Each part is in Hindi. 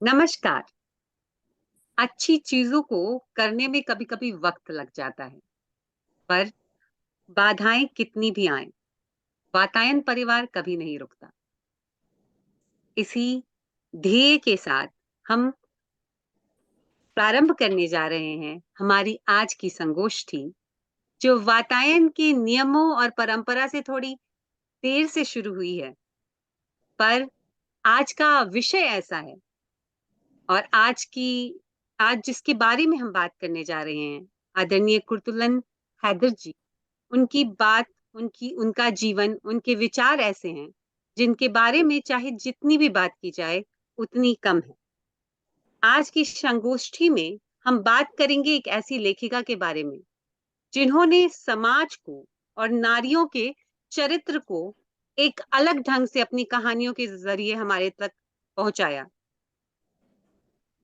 नमस्कार। अच्छी चीजों को करने में कभी-कभी वक्त लग जाता है, पर बाधाएं कितनी भी आएं, वातायन परिवार कभी नहीं रुकता। इसी ध्येय के साथ हम प्रारंभ करने जा रहे हैं हमारी आज की संगोष्ठी, जो वातायन के नियमों और परंपरा से थोड़ी देर से शुरू हुई है, पर आज का विषय ऐसा है और आज जिसके बारे में हम बात करने जा रहे हैं, आदरणीय कुर्तुलन हैदर जी। उनकी बात, उनका जीवन, उनके विचार ऐसे हैं जिनके बारे में चाहे जितनी भी बात की जाए उतनी कम है। आज की संगोष्ठी में हम बात करेंगे एक ऐसी लेखिका के बारे में जिन्होंने समाज को और नारियों के चरित्र को एक अलग ढंग से अपनी कहानियों के जरिए हमारे तक पहुंचाया।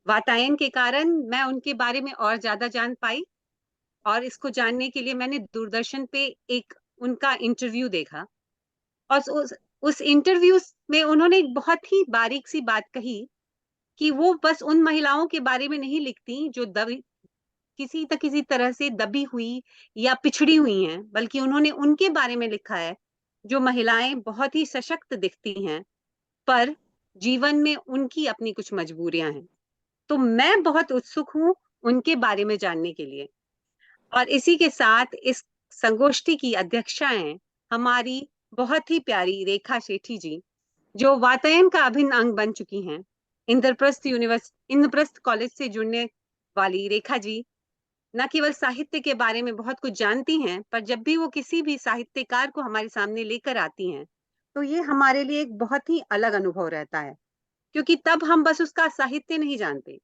वातायन के कारण मैं उनके बारे में और ज्यादा जान पाई, और इसको जानने के लिए मैंने दूरदर्शन पे एक उनका इंटरव्यू देखा। और उस इंटरव्यू में उन्होंने एक बहुत ही बारीक सी बात कही कि वो बस उन महिलाओं के बारे में नहीं लिखती जो किसी तरह से दबी हुई या पिछड़ी हुई हैं, बल्कि उन्होंने उनके बारे में लिखा है जो महिलाएं बहुत ही सशक्त दिखती हैं, पर जीवन में उनकी अपनी कुछ मजबूरियां हैं। तो मैं बहुत उत्सुक हूं उनके बारे में जानने के लिए। और इसी के साथ इस संगोष्ठी की अध्यक्षा हैं हमारी बहुत ही प्यारी रेखा सेठी जी, जो वातायन का अभिन्न अंग बन चुकी हैं। इंद्रप्रस्थ कॉलेज से जुड़ने वाली रेखा जी न केवल साहित्य के बारे में बहुत कुछ जानती हैं, पर जब भी वो किसी भी साहित्यकार को हमारे सामने लेकर आती हैं, तो ये हमारे लिए एक बहुत ही अलग अनुभव रहता है, क्योंकि तब हम बस उसका साहित्य नहीं जानते,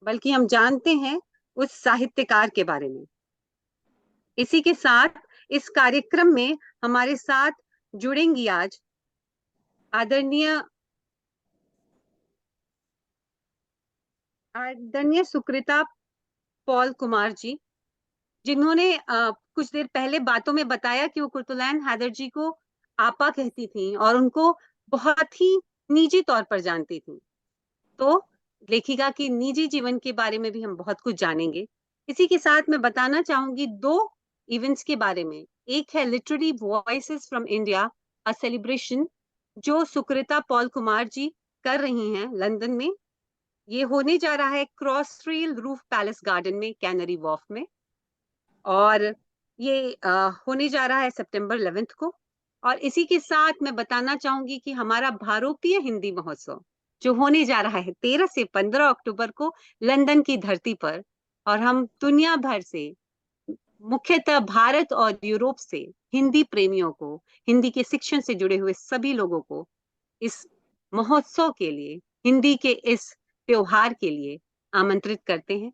बल्कि हम जानते हैं उस साहित्यकार के बारे में। इसी के साथ इस कार्यक्रम में हमारे साथ जुड़ेंगी आज आदरणीय आदरणीय सुकृता पॉल कुमार जी, जिन्होंने कुछ देर पहले बातों में बताया कि वो कुर्तुलैन हैदर जी को आपा कहती थी और उनको बहुत ही निजी तौर पर जानती थी। तो लेखिका की निजी जीवन के बारे में भी हम बहुत कुछ जानेंगे। इसी के साथ मैं बताना चाहूंगी दो इवेंट्स के बारे में। एक है literary voices from India, a celebration, जो सुकृता पॉल कुमार जी कर रही हैं लंदन में। ये होने जा रहा है cross trail roof palace garden में, कैनरी वॉफ में। और ये होने जा रहा है सितंबर 11 को। और इसी के साथ मैं बताना चाहूंगी कि हमारा भारतीय हिंदी महोत्सव जो होने जा रहा है 13 से 15 अक्टूबर को लंदन की धरती पर, और हम दुनिया भर से, मुख्यतः भारत और यूरोप से हिंदी प्रेमियों को, हिंदी के शिक्षण से जुड़े हुए सभी लोगों को इस महोत्सव के लिए, हिंदी के इस त्योहार के लिए आमंत्रित करते हैं।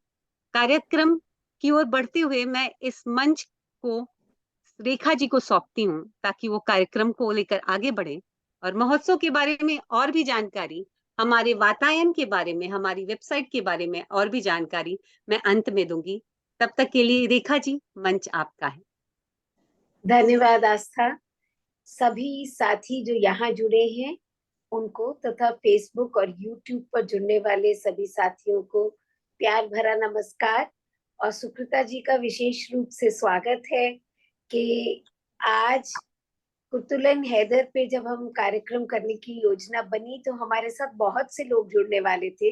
कार्यक्रम की ओर बढ़ते हुए मैं इस मंच को रेखा जी को सौंपती हूँ, ताकि वो कार्यक्रम को लेकर आगे बढ़े और महोत्सव के बारे में और भी जानकारी, हमारे वातायन के बारे में, हमारी वेबसाइट के बारे में और भी जानकारी मैं अंत में दूंगी। तब तक के लिए रेखा जी, मंच आपका है। धन्यवाद आस्था। सभी साथी जो यहाँ जुड़े हैं उनको तथा फेसबुक और यूट्यूब पर जुड़ने वाले सभी साथियों को प्यार भरा नमस्कार। और सुकृता जी का विशेष रूप से स्वागत है कि आज कुतुलन हैदर पे जब हम कार्यक्रम करने की योजना बनी तो हमारे साथ बहुत से लोग जुड़ने वाले थे,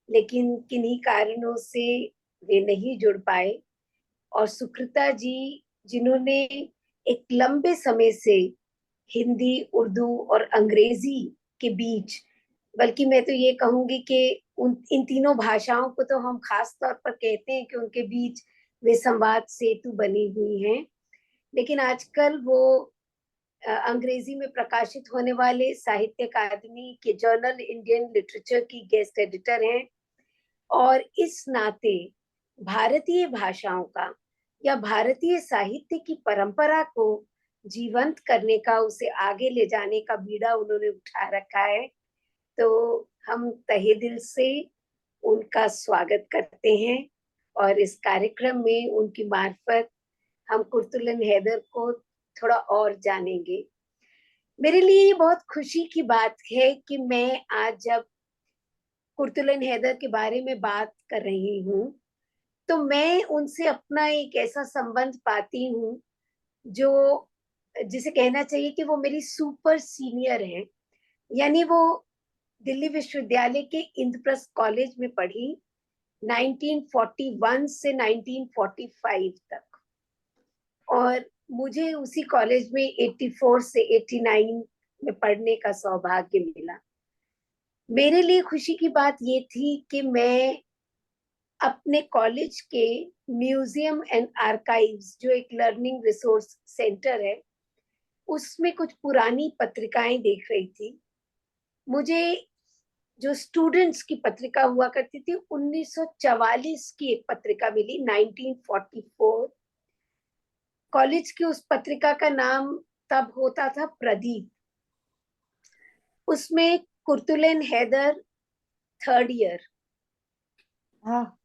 लेकिन किन्हीं कारणों से वे नहीं जुड़ पाए। और सुकृता जी जिन्होंने एक लंबे समय से हिंदी, उर्दू और अंग्रेजी के बीच, बल्कि मैं तो ये कहूंगी कि इन तीनों भाषाओं को तो हम खास तौर पर कहते हैं कि उनके बीच वे संवाद सेतु बनी हुई हैं। लेकिन आजकल वो अंग्रेजी में प्रकाशित होने वाले साहित्य अकादमी के जर्नल इंडियन लिटरेचर की गेस्ट एडिटर हैं। और इस नाते भारतीय भाषाओं का या भारतीय साहित्य की परंपरा को जीवंत करने का, उसे आगे ले जाने का बीड़ा उन्होंने उठा रखा है। तो हम तहे दिल से उनका स्वागत करते हैं और इस कार्यक्रम में उनकी मार्फत हम कुर्तुलन हैदर को थोड़ा और जानेंगे। मेरे लिए ये बहुत खुशी की बात है कि मैं आज जब कुर्तुलन हैदर के बारे में बात कर रही हूँ, तो मैं उनसे अपना एक ऐसा संबंध पाती हूँ जो, जिसे कहना चाहिए कि वो मेरी सुपर सीनियर है। यानी वो दिल्ली विश्वविद्यालय के इंद्रप्रस्थ कॉलेज में पढ़ी 1941 से 1945 तक, और मुझे उसी कॉलेज में 84 से 89 में पढ़ने का सौभाग्य मिला। मेरे लिए खुशी की बात ये थी कि मैं अपने कॉलेज के म्यूजियम एंड आर्काइव्स, जो एक लर्निंग रिसोर्स सेंटर है, उसमें कुछ पुरानी पत्रिकाएं देख रही थी। मुझे जो स्टूडेंट्स की पत्रिका हुआ करती थी 1944 की एक पत्रिका मिली, 1944। कॉलेज की उस पत्रिका का नाम तब होता था प्रदीप। उसमें कुर्तुलेन हैदर थर्ड ईयर, हाँ।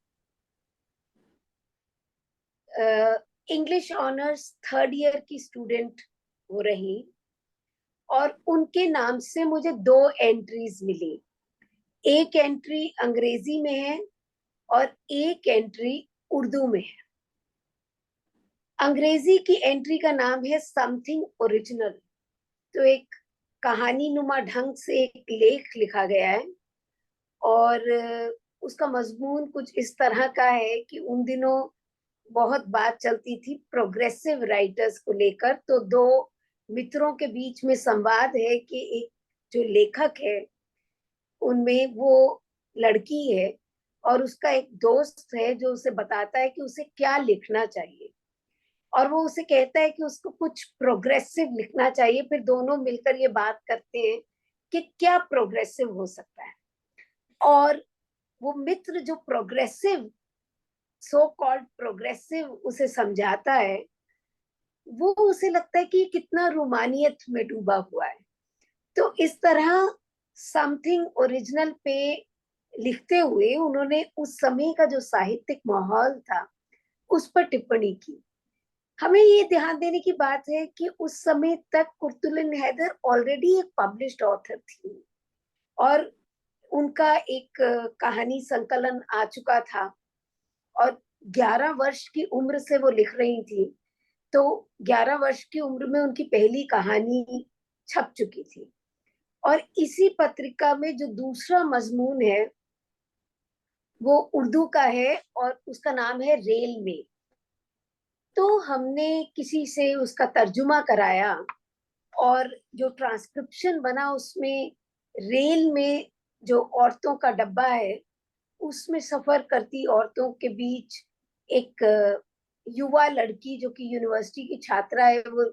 इंग्लिश ऑनर्स थर्ड ईयर की स्टूडेंट हो रही, और उनके नाम से मुझे 2 एंट्रीज मिली। एक एंट्री अंग्रेजी में है और एक एंट्री उर्दू में है। अंग्रेजी की एंट्री का नाम है समथिंग ओरिजिनल। तो एक कहानी नुमा ढंग से एक लेख लिखा गया है, और उसका मजमून कुछ इस तरह का है कि उन दिनों बहुत बात चलती थी प्रोग्रेसिव राइटर्स को लेकर। तो दो मित्रों के बीच में संवाद है कि एक जो लेखक है उनमें वो लड़की है, और उसका एक दोस्त है जो उसे बताता है कि उसे क्या लिखना चाहिए, और वो उसे कहता है कि उसको कुछ प्रोग्रेसिव लिखना चाहिए। फिर दोनों मिलकर ये बात करते हैं कि क्या प्रोग्रेसिव हो सकता है, और वो मित्र जो प्रोग्रेसिव, सो कॉल्ड प्रोग्रेसिव उसे समझाता है, वो उसे लगता है कि कितना रोमानियत में डूबा हुआ है। तो इस तरह समथिंग ओरिजिनल पे लिखते हुए उन्होंने उस समय का जो साहित्यिक माहौल था उस पर टिप्पणी की। हमें ये ध्यान देने की बात है कि उस समय तक कुर्तुलन हैदर ऑलरेडी एक पब्लिश्ड ऑथर थी, और उनका एक कहानी संकलन आ चुका था, और 11 वर्ष की उम्र से वो लिख रही थी। तो 11 वर्ष की उम्र में उनकी पहली कहानी छप चुकी थी, और इसी पत्रिका में जो दूसरा मजमून है वो उर्दू का है, और उसका नाम है रेल में। तो हमने किसी से उसका तर्जुमा कराया, और जो ट्रांसक्रिप्शन बना उसमें रेल में जो औरतों का डब्बा है उसमें सफर करती औरतों के बीच एक युवा लड़की जो कि यूनिवर्सिटी की छात्रा है, वो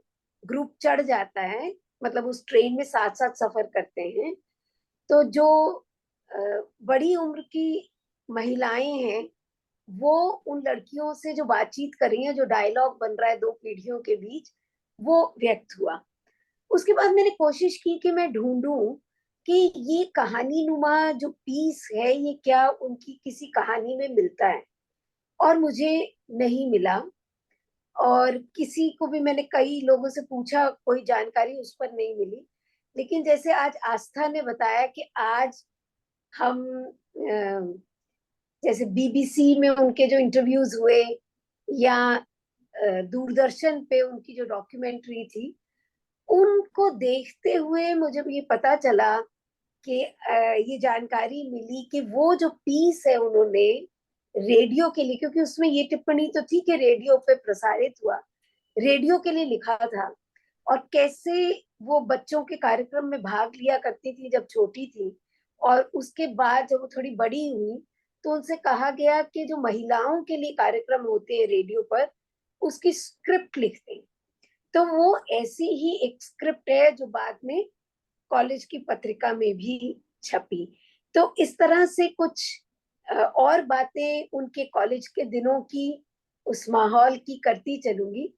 ग्रुप चढ़ जाता है, मतलब उस ट्रेन में साथ साथ सफर करते हैं। तो जो बड़ी उम्र की महिलाएं हैं वो उन लड़कियों से जो बातचीत कर रही हैं, जो डायलॉग बन रहा है दो पीढ़ियों के बीच, वो व्यक्त हुआ। उसके बाद मैंने कोशिश की कि मैं ढूंढूं कि ये कहानी नुमा जो पीस है ये क्या उनकी किसी कहानी में मिलता है, और मुझे नहीं मिला। और किसी को भी मैंने कई लोगों से पूछा, कोई जानकारी उस पर नहीं मिली। लेकिन जैसे आज आस्था ने बताया कि आज हम जैसे बीबीसी में उनके जो इंटरव्यूज हुए, या दूरदर्शन पे उनकी जो डॉक्यूमेंट्री थी, उनको देखते हुए मुझे ये पता चला कि ये जानकारी मिली कि वो जो पीस है उन्होंने रेडियो के लिए, क्योंकि उसमें ये टिप्पणी तो थी कि रेडियो पे प्रसारित हुआ, रेडियो के लिए लिखा था, और कैसे वो बच्चों के कार्यक्रम में भाग लिया करती थी जब छोटी थी, और उसके बाद जब वो थोड़ी बड़ी हुई तो उनसे कहा गया कि जो महिलाओं के लिए कार्यक्रम होते हैं रेडियो पर उसकी स्क्रिप्ट लिखते हैं। तो वो ऐसी ही एक स्क्रिप्ट है जो बाद में कॉलेज की पत्रिका में भी छपी। तो इस तरह से कुछ और बातें उनके कॉलेज के दिनों की, उस माहौल की करती चलूंगी।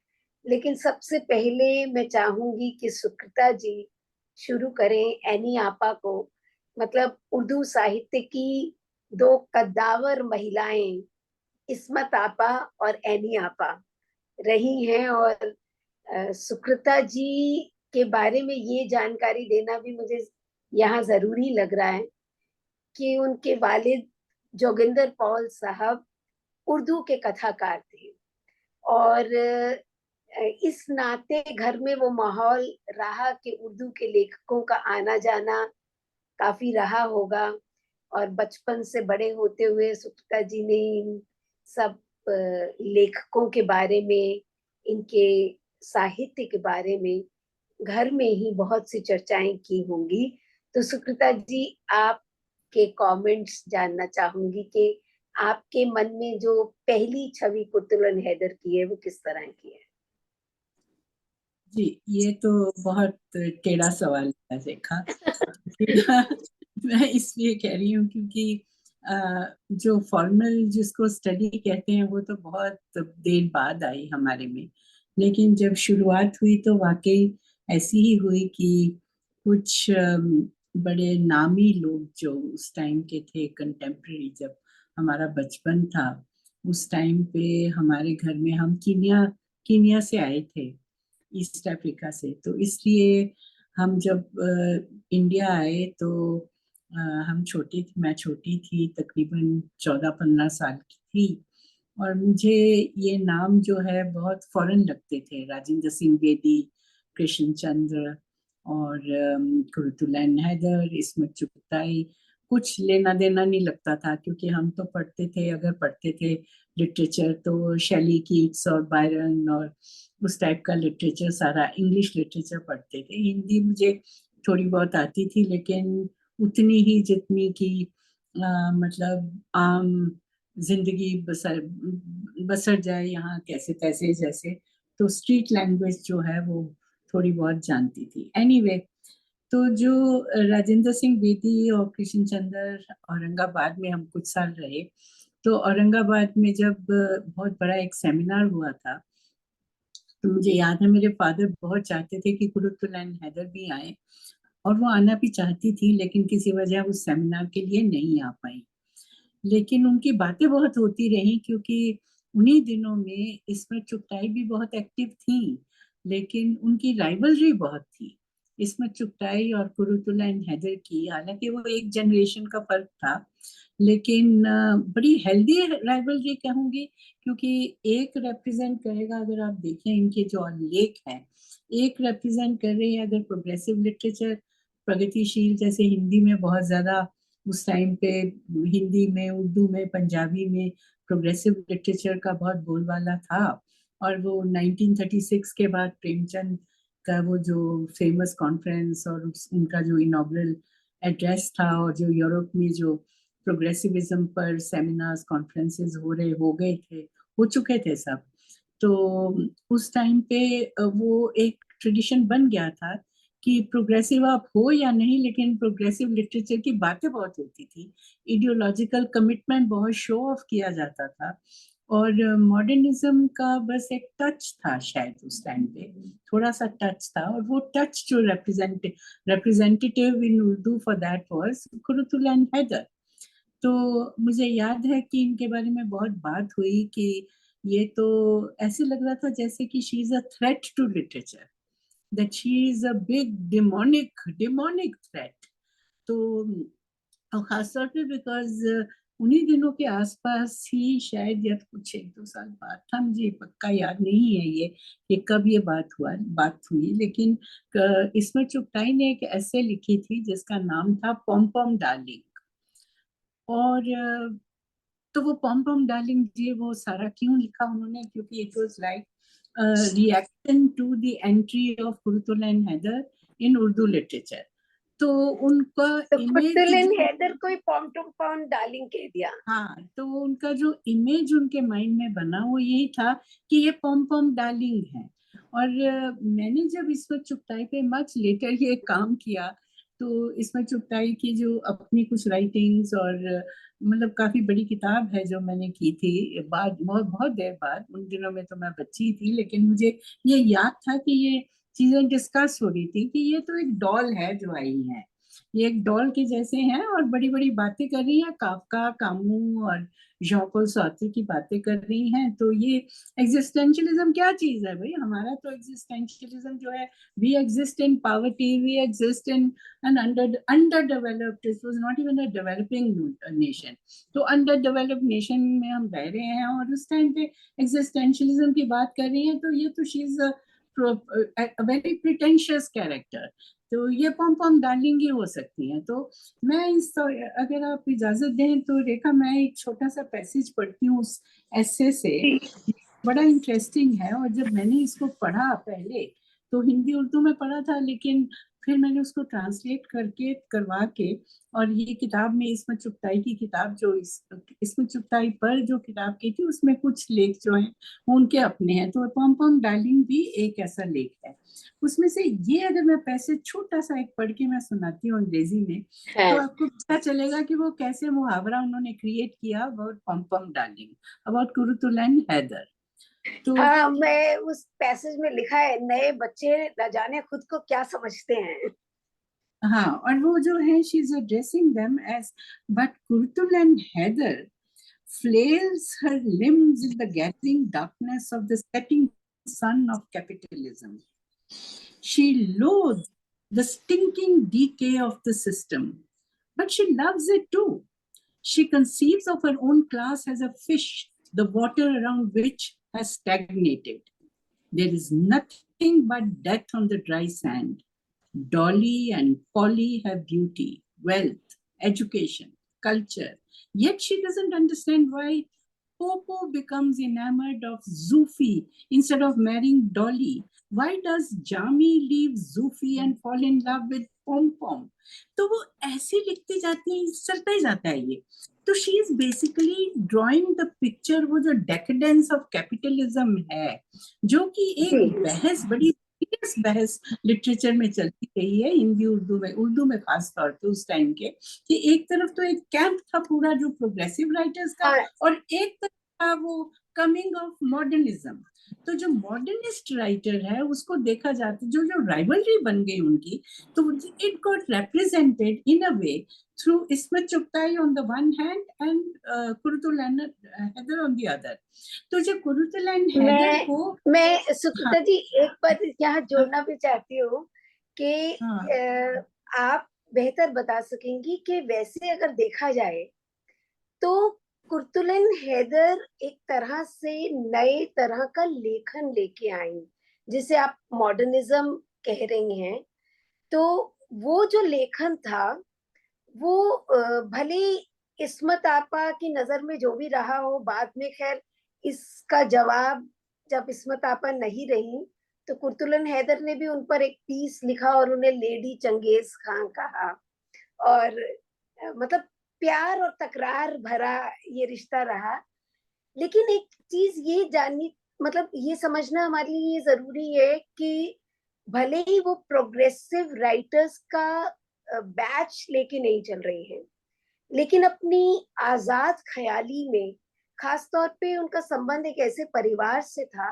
लेकिन सबसे पहले मैं चाहूंगी कि सुकृता जी शुरू करें एनी आपा को। मतलब उर्दू साहित्य की दो कद्दावर महिलाएं इस्मत आपा और एनी आपा रही हैं, और सुकृता जी के बारे में ये जानकारी देना भी मुझे यहाँ जरूरी लग रहा है कि उनके वालिद जोगिंदर पॉल साहब उर्दू के कथाकार थे, और इस नाते घर में वो माहौल रहा कि उर्दू के लेखकों का आना जाना काफी रहा होगा। और बचपन से बड़े होते हुए सुकृता जी ने इन सब लेखकों के बारे में, इनके साहित्य के बारे में घर में ही बहुत सी चर्चाएं की होंगी। तो सुकृता जी, आपके कमेंट्स जानना चाहूंगी कि आपके मन में जो पहली छवि कुर्तुलन हैदर की है वो किस तरह की है। जी, ये तो बहुत टेढ़ा सवाल है रेखा। मैं इसलिए कह रही हूँ क्योंकि जो फॉर्मल जिसको स्टडी कहते हैं वो तो बहुत देर बाद आई हमारे में, लेकिन जब शुरुआत हुई तो वाकई ऐसी ही हुई कि कुछ बड़े नामी लोग जो उस टाइम के थे कंटेम्प्रेरी, जब हमारा बचपन था उस टाइम पे हमारे घर में, हम कीनिया से आए थे, ईस्ट अफ्रीका से, तो इसलिए हम जब इंडिया आए तो हम मैं छोटी थी, तकरीबन 14-15 साल की थी, और मुझे ये नाम जो है बहुत फॉरेन लगते थे, राजेंद्र सिंह बेदी, कृष्ण चंद्र और कुर्तुलैन हैदर, इस्मत चुगताई, कुछ लेना देना नहीं लगता था, क्योंकि हम तो पढ़ते थे, अगर पढ़ते थे लिटरेचर तो शैली, कीट्स और बायरन और उस टाइप का लिटरेचर, सारा इंग्लिश लिटरेचर पढ़ते थे। हिंदी मुझे थोड़ी बहुत आती थी, लेकिन उतनी ही जितनी की मतलब आम जिंदगी बसर बसर जाए यहाँ कैसे तैसे, जैसे तो स्ट्रीट लैंग्वेज जो है वो थोड़ी बहुत जानती थी। एनीवे, तो जो राजेंद्र सिंह बेदी और कृष्ण चंद्र, औरंगाबाद में हम कुछ साल रहे, तो औरंगाबाद में जब बहुत बड़ा एक सेमिनार हुआ था, तो मुझे याद है मेरे फादर बहुत चाहते थे कि कुर्तुलैन हैदर भी आए, और वो आना भी चाहती थी, लेकिन किसी वजह उस सेमिनार के लिए नहीं आ पाई। लेकिन उनकी बातें बहुत होती रही, क्योंकि उन्हीं दिनों में इस्मत चुगताई भी बहुत एक्टिव थी, लेकिन उनकी राइवलरी बहुत थी इस्मत चुगताई और कुर्तुलैन हैदर की। हालांकि वो एक जनरेशन का फर्क था, लेकिन बड़ी हेल्दी राइवलरी कहूंगी, क्योंकि एक रिप्रेजेंट करेगा, अगर आप देखें इनके जो लेख हैं, एक रिप्रेजेंट कर रहे हैं अगर प्रोग्रेसिव लिटरेचर, प्रगतिशील, जैसे हिंदी में बहुत ज्यादा उस टाइम पे, हिंदी में, उर्दू में, पंजाबी में प्रोग्रेसिव लिटरेचर का बहुत बोलबाला था। और वो 1936 के बाद प्रेमचंद का वो जो फेमस कॉन्फ्रेंस और उनका जो इनॉग्रल एड्रेस था, और जो यूरोप में जो प्रोग्रेसिविज्म पर सेमिनार्स कॉन्फ्रेंसेस हो गए थे, हो चुके थे सब, तो उस टाइम पे वो एक ट्रेडिशन बन गया था कि प्रोग्रेसिव आप हो या नहीं, लेकिन प्रोग्रेसिव लिटरेचर की बातें बहुत होती थी, इडियोलॉजिकल कमिटमेंट बहुत शो ऑफ किया जाता था, और मॉडर्निज्म का बस एक टच था शायद उस टाइम पे, थोड़ा सा टच था, और वो टच जो representative in Urdu for that was Qurratulain Hyder. तो मुझे याद है कि इनके बारे में बहुत बात हुई कि ये तो ऐसे लग रहा था जैसे कि she is a threat to literature, that she is a big demonic threat। तो और खासतौर पे बिकॉज उन्हीं दिनों के आसपास ही शायद, या कुछ 1-2 साल बाद था, मुझे पक्का याद नहीं है ये कि कब ये बात हुई, लेकिन इसमें चुगताई ने एक ऐसे लिखी थी जिसका नाम था पॉम पॉम डार्लिंग। और तो वो पॉम पॉम डार्लिंग जी, वो सारा क्यों लिखा उन्होंने, क्योंकि it was like reaction to the entry of Qurratulain Hyder in Urdu literature. तो उनका तो इमेज कुर्तुलैन जो, हैदर को पॉम टू पॉम डार्लिंग कह दिया। हाँ, तो उनका जो इमेज उनके माइंड में बना वो यही था कि ये पॉम पॉम डार्लिंग है। और मैंने जब इस्मत चुगताई पे मच लेटर ये काम किया, तो इस्मत चुगताई की जो अपनी कुछ राइटिंग्स और मतलब काफी बड़ी किताब है जो मैंने की थी बाद, बहुत बहुत देर बाद, उन दिनों में तो मैं बच्ची थी, लेकिन मुझे ये याद था कि ये चीजें डिस्कस हो रही थी कि ये तो एक डॉल है जो आई है, ये एक डॉल के जैसे हैं और बड़ी बड़ी बातें कर रही हैं, काफका, कामू और जॉन पॉल सार्त्रे की बातें कर रही हैं। तो ये एग्जिस्टेंशियलिज्म क्या चीज है भाई? हमारा तो एग्जिस्टेंशियलिज्म जो है, we exist in poverty, we exist in an underdeveloped, it was not even a developing nation, तो अंडर नेशन में हम रह रहे हैं और उस टाइम पे एग्जिस्टेंशियलिज्म की बात कर रही है। तो ये तो she is a very pretentious character, तो ये पॉम पॉम डार्लिंग ही हो सकती हैं। तो मैं इस, अगर आप इजाजत दें तो रेखा, मैं एक छोटा सा पैसेज पढ़ती हूँ उस ऐसे से, बड़ा इंटरेस्टिंग है। और जब मैंने इसको पढ़ा पहले तो हिंदी उर्दू में पढ़ा था, लेकिन फिर मैंने उसको ट्रांसलेट करके करवा के, और ये किताब में इस्मत चुगताई की किताब, जो इस्मत चुगताई पर जो किताब की थी, उसमें कुछ लेख जो हैं वो उनके अपने हैं। तो पॉम पॉम डार्लिंग भी एक ऐसा लेख है। उसमें से ये, अगर मैं पैसेज छोटा सा एक पढ़ के मैं सुनाती हूँ अंग्रेजी में, तो आपको पता चलेगा कि वो कैसे मुहावरा उन्होंने क्रिएट किया about pom pom darling, about Qurratulain Hyder. तो हाँ, मैं उस पैसेज में लिखा है, नए बच्चे न जाने खुद को क्या समझते हैं। हाँ, और वो जो है, she is addressing them as, but Qurratulain Hyder flails her limbs in the gathering darkness of the setting sun of capitalism. She loathes the stinking decay of the system, but she loves it too. She conceives of her own class as a fish, the water around which has stagnated. There is nothing but death on the dry sand. Dolly and Polly have beauty, wealth, education, culture. Yet she doesn't understand why Popo becomes enamored of Zufi instead of marrying Dolly. Why does Jami leave Zufi and fall in love with Pom Pom? तो वो ऐसे लिखती जाती है, चलता ही जाता है ये। तो she is basically drawing the picture, वो जो डेकेडेंस ऑफ कैपिटलिज्म है, जो कि एक बहस, बड़ी सीरियस बहस लिटरेचर में चलती रही है, हिंदी उर्दू में खास तौर पे उस टाइम के, कि एक तरफ तो एक कैंप था पूरा जो प्रोग्रेसिव राइटर्स का, और एक तरफ था वो कमिंग ऑफ मॉडर्निज्म। तो जो मॉडर्निस्ट राइटर है उसको देखा जाता, जो जो राइवलरी बन गई उनकी, तो it got represented in a way through Ismat Chugtai on the one hand and Kurutul and Heather on the other. तो जो कुरुतुल एंड हैदर को, मैं सुकृता जी एक बात यहाँ जोड़ना भी चाहती हूँ कि आप बेहतर बता सकेंगी कि वैसे अगर देखा जाए तो कुरुतुल एंड हैदर एक तरह से नए तरह का लेखन लेके आई, जिसे आप मॉडर्निज्म कह रही हैं। तो वो जो लेखन था वो भले इस्मत आपा की नजर में जो भी रहा हो, बाद में खैर इसका जवाब जब इस्मत आपा नहीं रही तो कुरुतुल एंड हैदर ने भी उन पर एक पीस लिखा और उन्हें लेडी चंगेज खां कहा। और मतलब प्यार और तकरार भरा ये रिश्ता रहा। लेकिन एक चीज ये जाननी, मतलब ये समझना हमारे लिए ये जरूरी है कि भले ही वो प्रोग्रेसिव राइटर्स का बैच लेके नहीं चल रही है, लेकिन अपनी आजाद ख्याली में खासतौर पे उनका संबंध एक ऐसे परिवार से था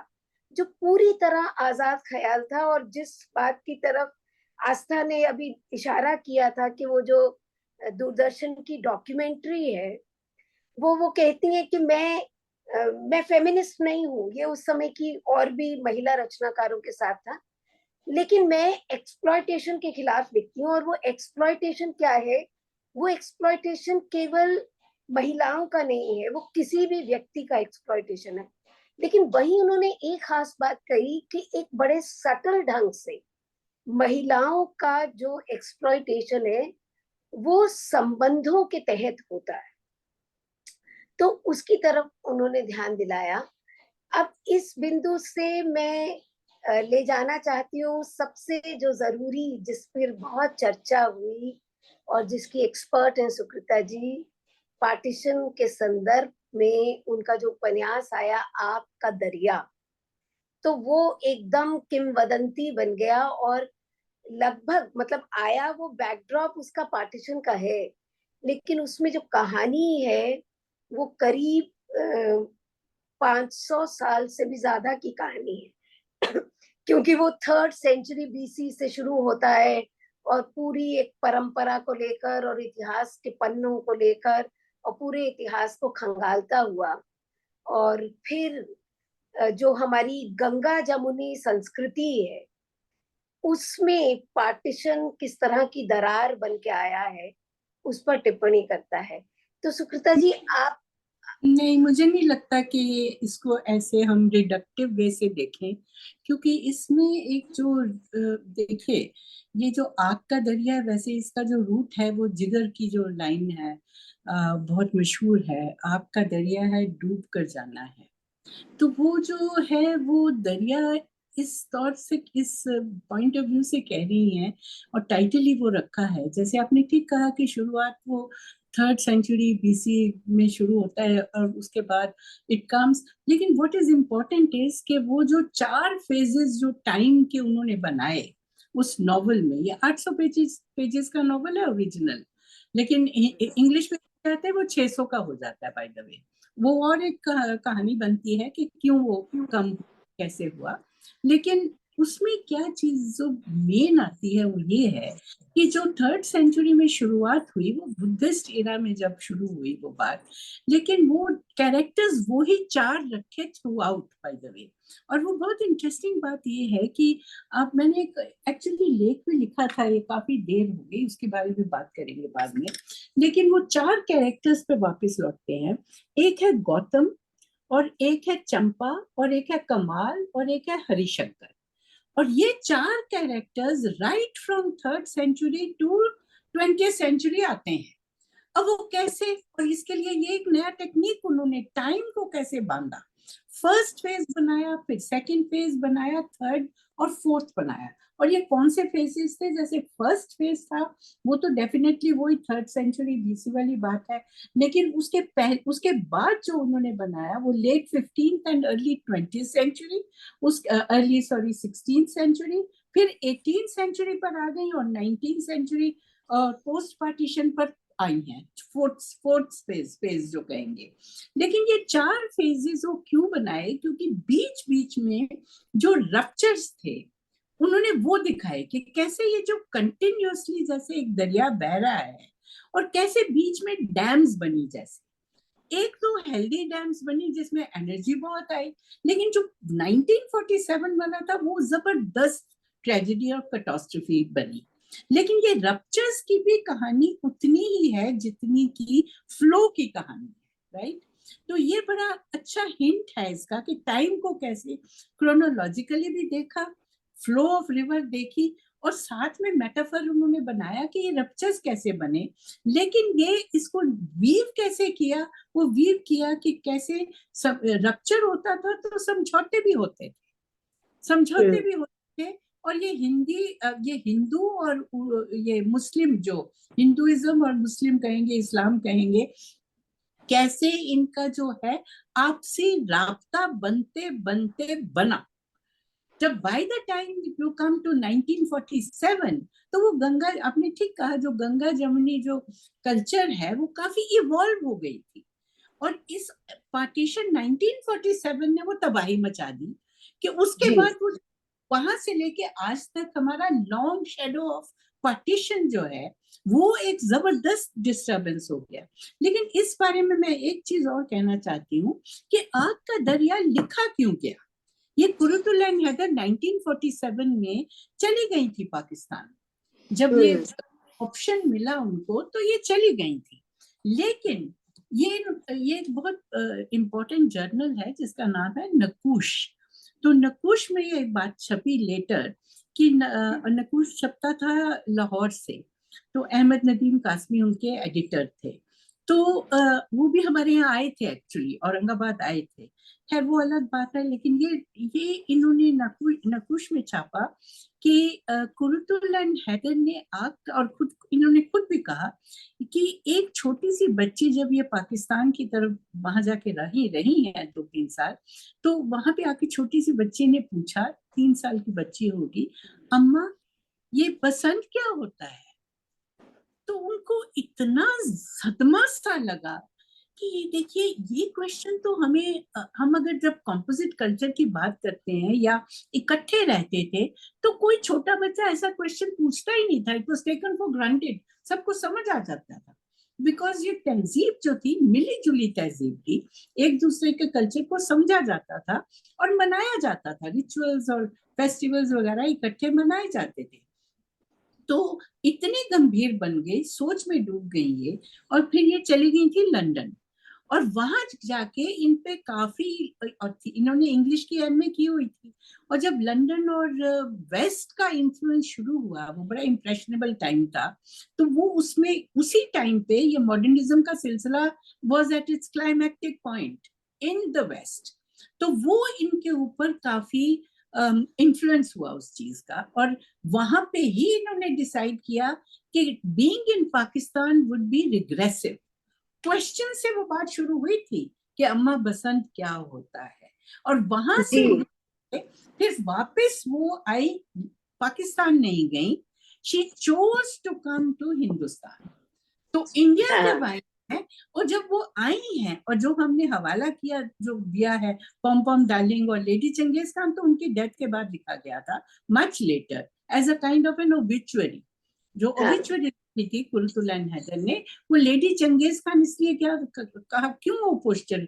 जो पूरी तरह आजाद ख्याल था। और जिस बात की तरफ आस्था ने अभी इशारा किया था कि वो जो दूरदर्शन की डॉक्यूमेंट्री है, वो कहती है कि मैं फेमिनिस्ट नहीं हूँ, ये उस समय की और भी महिला रचनाकारों के साथ था, लेकिन मैं एक्सप्लॉयटेशन के खिलाफ लिखती हूँ। और वो एक्सप्लॉयटेशन क्या है? वो एक्सप्लॉयटेशन केवल महिलाओं का नहीं है, वो किसी भी व्यक्ति का एक्सप्लॉयटेशन है। लेकिन वही उन्होंने एक खास बात कही कि एक बड़े सटल ढंग से महिलाओं का जो एक्सप्लॉयटेशन है वो संबंधों के तहत होता है, तो उसकी तरफ उन्होंने ध्यान दिलाया। अब इस बिंदु से मैं ले जाना चाहती हूँ सबसे जो जरूरी, जिस पर बहुत चर्चा हुई और जिसकी एक्सपर्ट हैं सुकृता जी, पार्टीशन के संदर्भ में उनका जो उपन्यास आया आग का दरिया, तो वो एकदम किंवदंती बन गया। और लगभग मतलब आया वो बैकड्रॉप उसका पार्टीशन का है, लेकिन उसमें जो कहानी है वो करीब 500 साल से भी ज्यादा की कहानी है क्योंकि वो 3rd सेंचुरी BC से शुरू होता है और पूरी एक परंपरा को लेकर और इतिहास के पन्नों को लेकर और पूरे इतिहास को खंगालता हुआ, और फिर जो हमारी गंगा जमुनी संस्कृति है उसमें पार्टीशन किस तरह की दरार बन के आया है उस पर टिप्पणी करता है। तो सुकृता जी आप। नहीं, मुझे नहीं लगता कि इसको ऐसे हम रिडक्टिव वे से देखें, क्योंकि इसमें एक जो देखिए, ये जो आग का दरिया है, वैसे इसका जो रूट है वो जिगर की जो लाइन है बहुत मशहूर है, आग का दरिया है डूब कर जाना है। तो वो जो है वो दरिया इस तौर से, इस पॉइंट ऑफ व्यू से कह रही हैं, और टाइटल ही वो रखा है। जैसे आपने ठीक कहा कि शुरुआत वो 3rd सेंचुरी BC में शुरू होता है और उसके बाद इट कम्स, लेकिन व्हाट इज इम्पोर्टेंट इज कि वो जो 4 फेजेस जो टाइम के उन्होंने बनाए उस नॉवल में, ये 800 पेजेस का नॉवल है ओरिजिनल, लेकिन इंग्लिश में कहते हैं वो 600 का हो जाता है बाय द वे। वो और एक कहानी बनती है कि क्यों वो कम कैसे हुआ, लेकिन उसमें क्या चीज जो मेन आती है वो ये है कि जो 3rd सेंचुरी में शुरुआत हुई वो बुद्धिस्ट एरा में जब शुरू हुई वो बात, लेकिन वो कैरेक्टर्स वो ही 4 रखे through out by the way. और वो बहुत इंटरेस्टिंग बात ये है कि आप, मैंने एक एक्चुअली लेख भी लिखा था, ये काफी देर हो गई, उसके बारे में बात करेंगे बाद में, लेकिन वो 4 कैरेक्टर्स पे वापस लौटते हैं। एक है गौतम, और एक है चंपा, और एक है कमाल, और एक है हरिशंकर। और ये 4 characters right from 3rd century to 20th century आते हैं। अब वो कैसे, और इसके लिए ये एक नया टेक्निक उन्होंने टाइम को कैसे बांधा, 1st फेज बनाया, फिर 2nd फेज बनाया, 3rd और 4th बनाया। और ये कौन से फेजेस थे, जैसे 1st फेज था वो तो डेफिनेटली वही 3rd सेंचुरी BC वाली बात है, लेकिन उसके बाद जो उन्होंने बनाया वो late 15th and early 20th century, उस अर्ली 16th सेंचुरी, फिर 18th सेंचुरी पर आ गई, और 19th सेंचुरी पोस्ट पार्टीशन पर आई हैं, फोर्थ फेज जो कहेंगे। लेकिन ये 4 फेजेस वो क्यों बनाए, क्योंकि बीच बीच में जो रप्चर्स थे उन्होंने वो दिखाए कि कैसे ये जो कंटिन्यूअसली जैसे एक दरिया बह रहा है, और कैसे बीच में डैम्स बनी, जैसे एक तो हेल्दी डैम्स बनी जिसमें एनर्जी बहुत आई, लेकिन जो 1947 वाला था वो जबरदस्त ट्रेजेडी और कैटास्ट्रोफी बनी। लेकिन ये रप्चर्स की भी कहानी उतनी ही है जितनी की फ्लो की कहानी है, राइट? तो ये बड़ा अच्छा हिंट है इसका कि टाइम को कैसे क्रोनोलॉजिकली भी देखा, फ्लो ऑफ रिवर देखी, और साथ में मेटाफर उन्होंने बनाया कि ये रप्चर्स कैसे बने, लेकिन ये इसको वीव कैसे किया, वो वीव किया कि कैसे सब रप्चर होता था तो समझौते भी होते थे, समझौते भी होते थे। और ये हिंदू और ये मुस्लिम, जो हिंदुइज्म और मुस्लिम कहेंगे, इस्लाम कहेंगे, कैसे इनका जो है आपसी राब्ता बनते बनते बना। जब by the time you come to 1947, तो वो गंगा, आपने ठीक कहा, जो गंगा जमुनी जो कल्चर है वो काफी इवॉल्व हो गई थी, और इस पार्टीशन 1947 ने वो तबाही मचा दी कि उसके बाद वो वहां से लेके आज तक हमारा लॉन्ग शेडो ऑफ पार्टीशन जो है वो एक जबरदस्त डिस्टरबेंस हो गया। लेकिन इस बारे में मैं एक चीज और कहना चाहती हूँ कि आग का दरिया लिखा क्यों गया। ये कुरुतुल एंड हैदर 1947 में चली गई थी पाकिस्तान, जब ये ऑप्शन मिला उनको तो ये चली गई थी। लेकिन ये बहुत इम्पोर्टेंट जर्नल है जिसका नाम है नकूश। तो नकूश में ये बात छपी लेटर कि नकूश छपता था लाहौर से, तो अहमद नदीम कासमी उनके एडिटर थे। तो वो भी हमारे यहाँ आए थे, एक्चुअली औरंगाबाद आए थे, खैर वो अलग बात है। लेकिन ये इन्होंने नकूश में छापा कि कुरुतुल एंड हैदर ने आग, और इन्होंने खुद भी कहा कि एक छोटी सी बच्ची जब ये पाकिस्तान की तरफ वहां जाके रही है 2-3 साल, तो वहां पे आके छोटी सी बच्ची ने पूछा, 3 साल की बच्ची होगी, अम्मा ये बसंत क्या होता है? तो उनको इतना सदमा सा लगा कि देखिए ये क्वेश्चन तो हमें हम अगर जब कंपोजिट कल्चर की बात करते हैं या इकट्ठे रहते थे तो कोई छोटा बच्चा ऐसा क्वेश्चन पूछता ही नहीं था, it was taken for granted, सबको समझ आ जाता था। बिकॉज ये तहजीब जो थी मिली जुली तहजीब थी, एक दूसरे के कल्चर को समझा जाता था और मनाया जाता था, रिचुअल्स और फेस्टिवल्स वगैरह इकट्ठे मनाए जाते थे। तो इतने गंभीर बन गई, सोच में डूब गई ये, और फिर ये चली गई थी लंदन, और वहां जाके इन पे काफी, और इन्होंने इंग्लिश की एमए की हुई थी, और जब लंदन और वेस्ट का इन्फ्लुएंस शुरू हुआ, वो बड़ा इम्प्रेशनेबल टाइम था, तो वो उसमें उसी टाइम पे ये मॉडर्निज्म का सिलसिला was at its climactic point in the West. तो वो इनके ऊपर काफी इन्फ्लुएंस हुआ उस चीज का, और वहां पे ही इन्होंने डिसाइड किया कि being in Pakistan would be regressive. Question से वो बात शुरू हुई थी कि अम्मा बसंत क्या होता है, और वहां से जी फिर वापस वो आई, पाकिस्तान नहीं गई, she chose to come to Hindustan. तो इंडिया हाँ जब आई है, और जब वो आई हैं, और जो हमने हवाला किया, जो दिया है पॉम पॉम डार्लिंग और लेडी चंगेज खान, तो उनकी डेथ के बाद लिखा गया था, much later, as a kind of an obituary. जो हाँ ओबिचुअरी थी कुर्तुलैन हैदर ने, वो लेडी चंगेज खान इसलिए क्या कहा, क्यों वो पोस्टर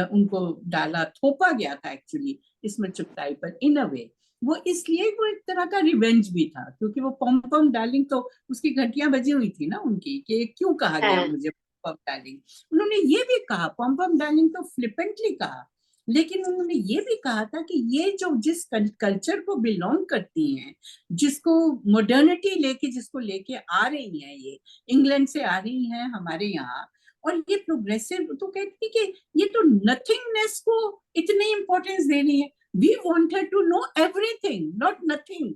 उनको डाला, थोपा गया था एक्चुअली इसमें चुगताई पर, इन अ वे वो इसलिए, वो एक तरह का रिवेंज भी था, क्योंकि वो पॉम पॉम डार्लिंग तो उसकी घंटियां बजी हुई थी ना उनकी, कि क्यों कहा गया हाँ मुझे पॉम पॉम डार्लिंग। उन्होंने ये भी कहा, पॉम पॉम डार्लिंग तो फ्लिपेंटली कहा, लेकिन उन्होंने ये भी कहा था कि ये जो जिस कल्चर को बिलोंग करती हैं, जिसको मॉडर्निटी लेके, जिसको लेके आ रही हैं, ये इंग्लैंड से आ रही हैं हमारे यहाँ, और ये प्रोग्रेसिव, तो कहती कि ये तो नथिंगनेस को इतनी इंपॉर्टेंस दे रही है, we wanted to know everything not nothing.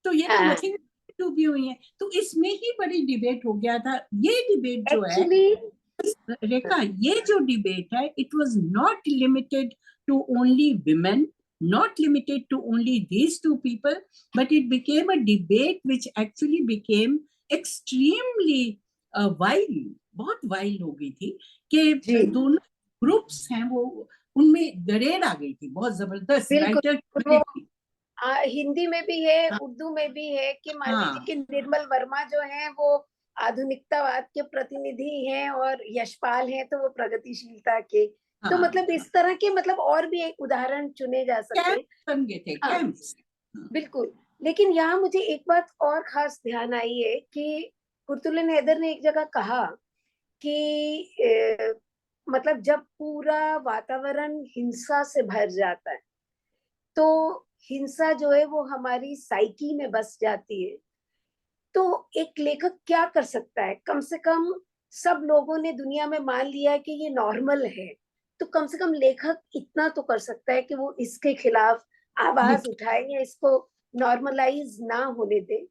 तो ये तो हाँ नथिंग डूबी हुई है। तो इसमें ही बड़ी डिबेट हो गया था। ये डिबेट जो है एक्चुअली रेखा, ये जो डिबेट है, it was not limited to only women, not limited to only these two people, but it became a debate which actually became extremely wild, बहुत वाइल्ड हो गई थी, जी कि दोनों ग्रुप्स हैं वो, उनमें दरेर आ गई थी, बहुत जबरदस्त बिल्कुल। राइटर वो थी। हिंदी में भी है, हाँ, उर्दू में भी है, कि मान लीजिए हाँ, कि निर्मल वर्मा जो है वो आधुनिकतावाद के प्रतिनिधि हैं और यशपाल हैं तो वो प्रगतिशीलता के। तो हाँ, मतलब इस तरह के मतलब और भी एक उदाहरण चुने जा सकते कैंप हैं। बन गए थे, हाँ कैंप्स। बिल्कुल। लेकिन यहाँ मुझे एक बात और खास ध्यान आई है कि कुर्तुलन हैदर ने एक जगह कहा कि मतलब जब पूरा वातावरण हिंसा से भर जाता है तो हिंसा जो है वो हमारी साइकी में बस जाती है। तो एक लेखक क्या कर सकता है, कम से कम सब लोगों ने दुनिया में मान लिया है कि ये नॉर्मल है, तो कम से कम लेखक इतना तो कर सकता है कि वो इसके खिलाफ आवाज लिख उठाए या इसको नॉर्मलाइज ना होने दे।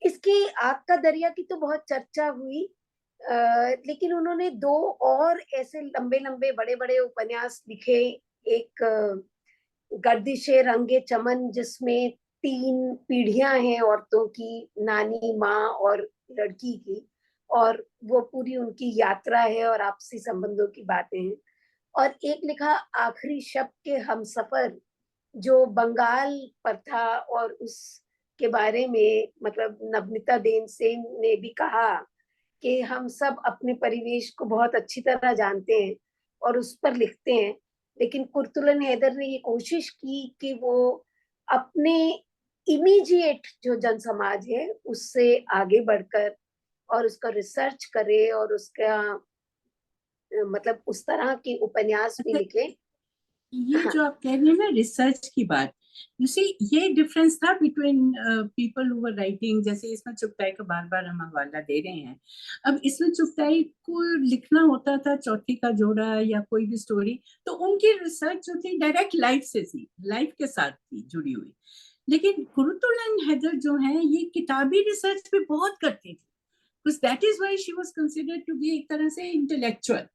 इसकी आग का दरिया की तो बहुत चर्चा हुई, लेकिन उन्होंने दो और ऐसे लंबे लंबे बड़े बड़े उपन्यास लिखे। एक गर्दिशे रंगे चमन, जिसमें 3 पीढ़ियां हैं औरतों की, नानी, माँ और लड़की की, और वो पूरी उनकी यात्रा है और आपसी संबंधों की बातें हैं। और एक लिखा आखिरी शब के हमसफर, जो बंगाल पर था, और उसके बारे में मतलब नवनीता देन सेन ने भी कहा कि हम सब अपने परिवेश को बहुत अच्छी तरह जानते हैं और उस पर लिखते हैं, लेकिन कुर्तुलन हैदर ने ये कोशिश की कि वो अपने इमीडिएट जो जन समाज है उससे आगे बढ़कर और उसका रिसर्च करे और उसका मतलब उस तरह के उपन्यास भी लिखे। ये हाँ जो आप कह रहे हैं ना रिसर्च की बात, यू सी ये डिफरेंस था between people who were writing, जैसे इसमें चुगताई का बार बार हम हवाला दे रहे हैं। अब इसमें चुगताई को लिखना होता था चौथी का जोड़ा या कोई भी स्टोरी, तो उनकी रिसर्च जो थी डायरेक्ट लाइफ से थी, लाइफ के साथ थी जुड़ी हुई। लेकिन कुर्तुलन हैदर जो है ये किताबी रिसर्च पे बहुत करती थी, because that is why she was considered to be एक तरह से इंटेलेक्चुअल,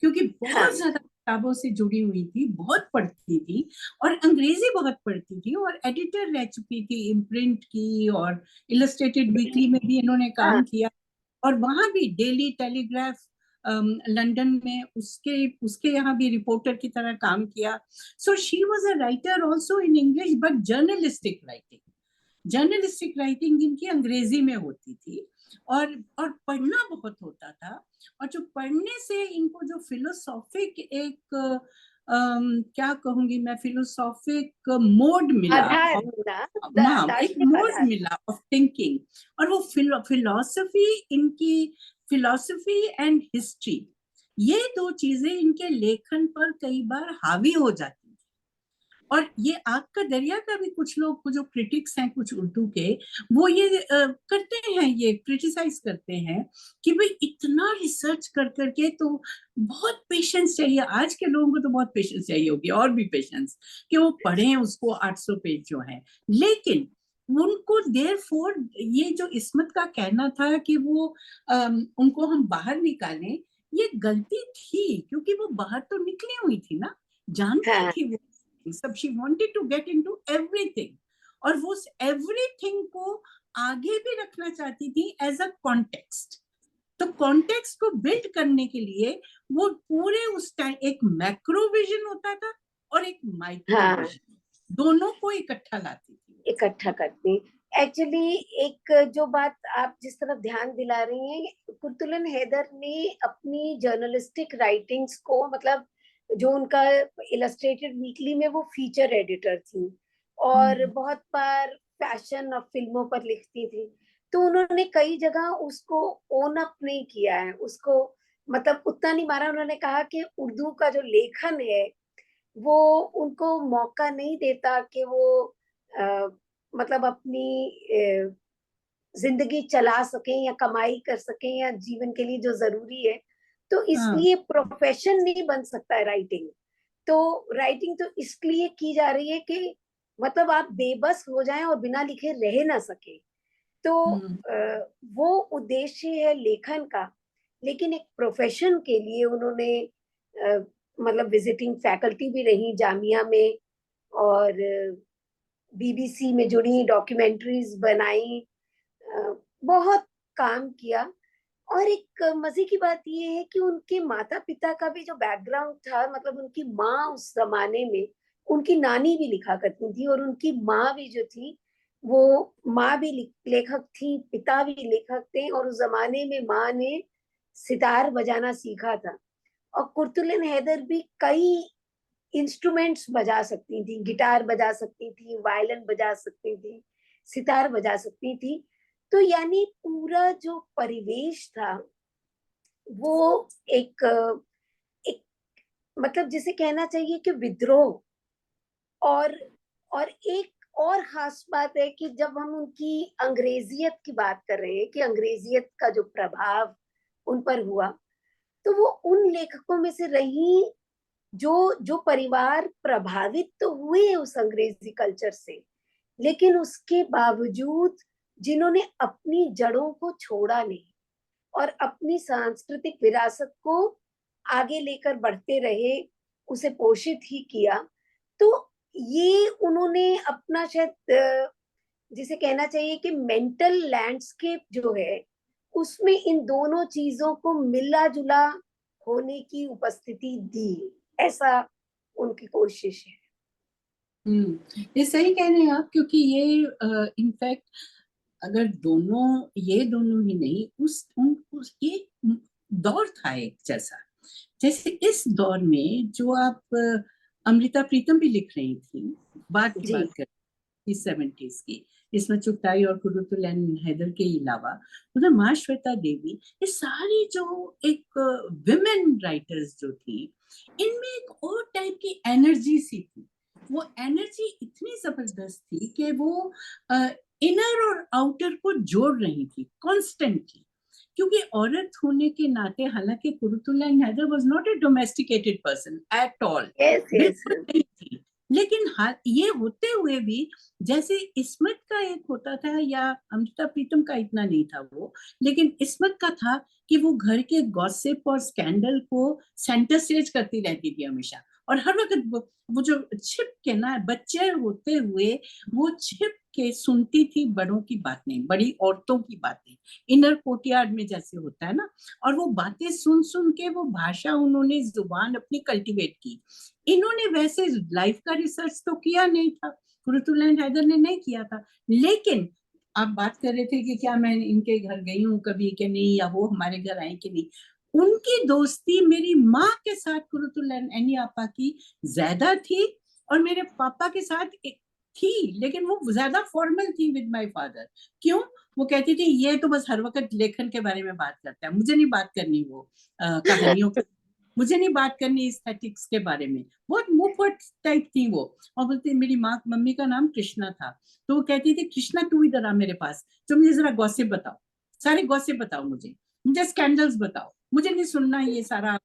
क्योंकि बहुत हाँ ज्यादा किताबों से जुड़ी हुई थी, बहुत पढ़ती थी, और अंग्रेजी बहुत पढ़ती थी, और एडिटर रह चुकी थी इम्प्रिंट की, और इलस्ट्रेटेड वीकली में भी इन्होंने हाँ काम किया, और वहां भी डेली टेलीग्राफ लंदन में उसके यहाँ भी रिपोर्टर की तरह काम किया. So she was a writer also in English, but journalistic writing इनकी अंग्रेजी में होती थी, और पढ़ना बहुत होता था. और जो पढ़ने से इनको जो फिलोसॉफिक एक क्या कहूंगी मैं, फिलोसॉफिक मोड मिला, आधार मिला, एक मोड आधार मिला ऑफ थिंकिंग. और वो फिलोसफी एंड हिस्ट्री, ये दो चीजें इनके लेखन पर कई बार हावी हो जाती. और ये आग का दरिया का भी कुछ लोग जो क्रिटिक्स हैं कुछ उर्दू के, वो ये करते हैं, ये क्रिटिसाइज करते हैं कि भाई इतना रिसर्च कर करके तो बहुत पेशेंस चाहिए. आज के लोगों को तो बहुत पेशेंस चाहिए होगी, और भी पेशेंस, कि वो पढ़ें उसको 800 पेज जो है. लेकिन उनको देयरफॉर ये जो इस्मत का कहना था कि वो उनको हम बाहर निकालें, ये गलती थी, क्योंकि वो बाहर तो निकली हुई थी ना, जानती थी वो सब. She wanted to get into everything, और वो एवरीथिंग को आगे भी रखना चाहती थी एज अ कॉन्टेक्स्ट. तो कॉन्टेक्स्ट को बिल्ड करने के लिए वो पूरे उस टाइम एक मैक्रो विजन होता था और एक माइक्रो विजन, दोनों को इकट्ठा लाती थी, इकट्ठा करती. एक्चुअली एक जो बात आप जिस तरफ ध्यान दिला रही हैं, कुर्तुलन हैदर ने अपनी जर्नलिस्टिक राइटिंग्स को, मतलब जो उनका इलस्ट्रेटेड वीकली में वो फीचर एडिटर थी, और बहुत बार फैशन और फिल्मों पर लिखती थी. तो उन्होंने कई जगह उसको ओन अप नहीं किया है, उसको मतलब उतना नहीं मारा. उन्होंने कहा कि उर्दू का जो लेखन है वो उनको मौका नहीं देता कि वो मतलब अपनी जिंदगी चला सकें या कमाई कर सकें या जीवन के लिए जो जरूरी है. तो इसलिए प्रोफेशन नहीं बन सकता है राइटिंग. तो राइटिंग तो इसलिए की जा रही है कि मतलब आप बेबस हो जाएं और बिना लिखे रह ना सके. तो वो उद्देश्य है लेखन का. लेकिन एक प्रोफेशन के लिए उन्होंने मतलब विजिटिंग फैकल्टी भी रही जामिया में, और बीबीसी में जुड़ी, डॉक्यूमेंट्रीज बनाई, बहुत काम किया. और एक मजे की बात ये है कि उनके माता पिता का भी जो बैकग्राउंड था, मतलब उनकी माँ उस जमाने में, उनकी नानी भी लिखा करती थी, और उनकी माँ भी जो थी वो माँ भी लेखक थी, पिता भी लेखक थे. और उस जमाने में माँ ने सितार बजाना सीखा था. और कुर्तुलन हैदर भी कई इंस्ट्रूमेंट्स बजा सकती थी, गिटार बजा सकती थी, वायलिन बजा सकती थी, सितार बजा सकती थी. तो यानी पूरा जो परिवेश था वो एक एक मतलब जिसे कहना चाहिए कि विद्रोह. और एक और खास बात है कि जब हम उनकी अंग्रेजियत की बात कर रहे हैं कि अंग्रेजियत का जो प्रभाव उन पर हुआ, तो वो उन लेखकों में से रही जो जो परिवार प्रभावित तो हुए उस अंग्रेजी कल्चर से, लेकिन उसके बावजूद जिन्होंने अपनी जड़ों को छोड़ा नहीं और अपनी सांस्कृतिक विरासत को आगे लेकर बढ़ते रहे, उसे पोषित ही किया. तो ये उन्होंने अपना शायद जिसे कहना चाहिए कि मेंटल लैंडस्केप जो है उसमें इन दोनों चीजों को मिला जुला होने की उपस्थिति दी. ऐसा उनकी कोशिश है. ये सही कह रहे हैं आप, क्योंकि ये इनफैक्ट अगर ये दोनों ही नहीं, उस ये दौर था एक जैसे इस दौर में जो आप अमृता प्रीतम भी लिख रही थी, बात कर 70s की, इसमें चुगताई और कुर्तुलन हैदर के अलावा उधर माँ श्वेता देवी, ये सारी जो एक विमेन राइटर्स जो थी, इनमें एक और टाइप की एनर्जी सी थी. वो एनर्जी इतनी जबरदस्त थी कि वो इनर और आउटर को जोड़ रही थी कॉन्स्टेंटली. क्योंकि औरत होने के नाते, हालांकि Qurratulain Hyder was not a domesticated person at all, बिल्कुल नहीं थी, लेकिन ये होते हुए भी जैसे इस्मत का एक होता था, या अमृता प्रीतम का इतना नहीं था वो, लेकिन इस्मत का था कि वो घर के गॉसिप और स्कैंडल को सेंटर स्टेज करती रहती थी हमेशा, और हर वक्त वो जो छिप के ना, बच्चे होते हुए वो छिप के सुनती थी बड़ों की बातें, बड़ी औरतों की बातें, इनर कोर्टयार्ड में जैसे होता है ना, और वो बातें सुन सुन के वो भाषा उन्होंने, जुबान अपनी कल्टीवेट की। इन्होंने वैसे लाइफ का रिसर्च तो किया नहीं था, कुरुतुलैन हैदर ने नहीं किया था, लेकिन आप बात कर रहे थे कि क्या मैं इनके घर गई हूँ कभी कि नहीं, या वो हमारे घर आई कि नहीं। उनकी दोस्ती मेरी माँ के साथ, कुरुतुलैन एनी आपा की, ज्यादा थी, और मेरे पापा के साथ थी, लेकिन वो ज्यादा फॉर्मल थी विद माय फादर। क्यों? वो कहती थी ये तो बस हर वक्त लेखन के बारे में बात करता है, मुझे नहीं बात करनी वो कहानियों की, मुझे नहीं बात करनी एस्थेटिक्स के बारे में। बहुत मुंहफट टाइप थी वो। और बोलती, मेरी माँ, मम्मी का नाम कृष्णा था, तो वो कहती थी कृष्णा तू इधर आ मेरे पास, तो मुझे जरा गॉसिप बताओ, सारे गॉसिप बताओ, मुझे स्कैंडल्स बताओ, मुझे नहीं सुनना ये सारा,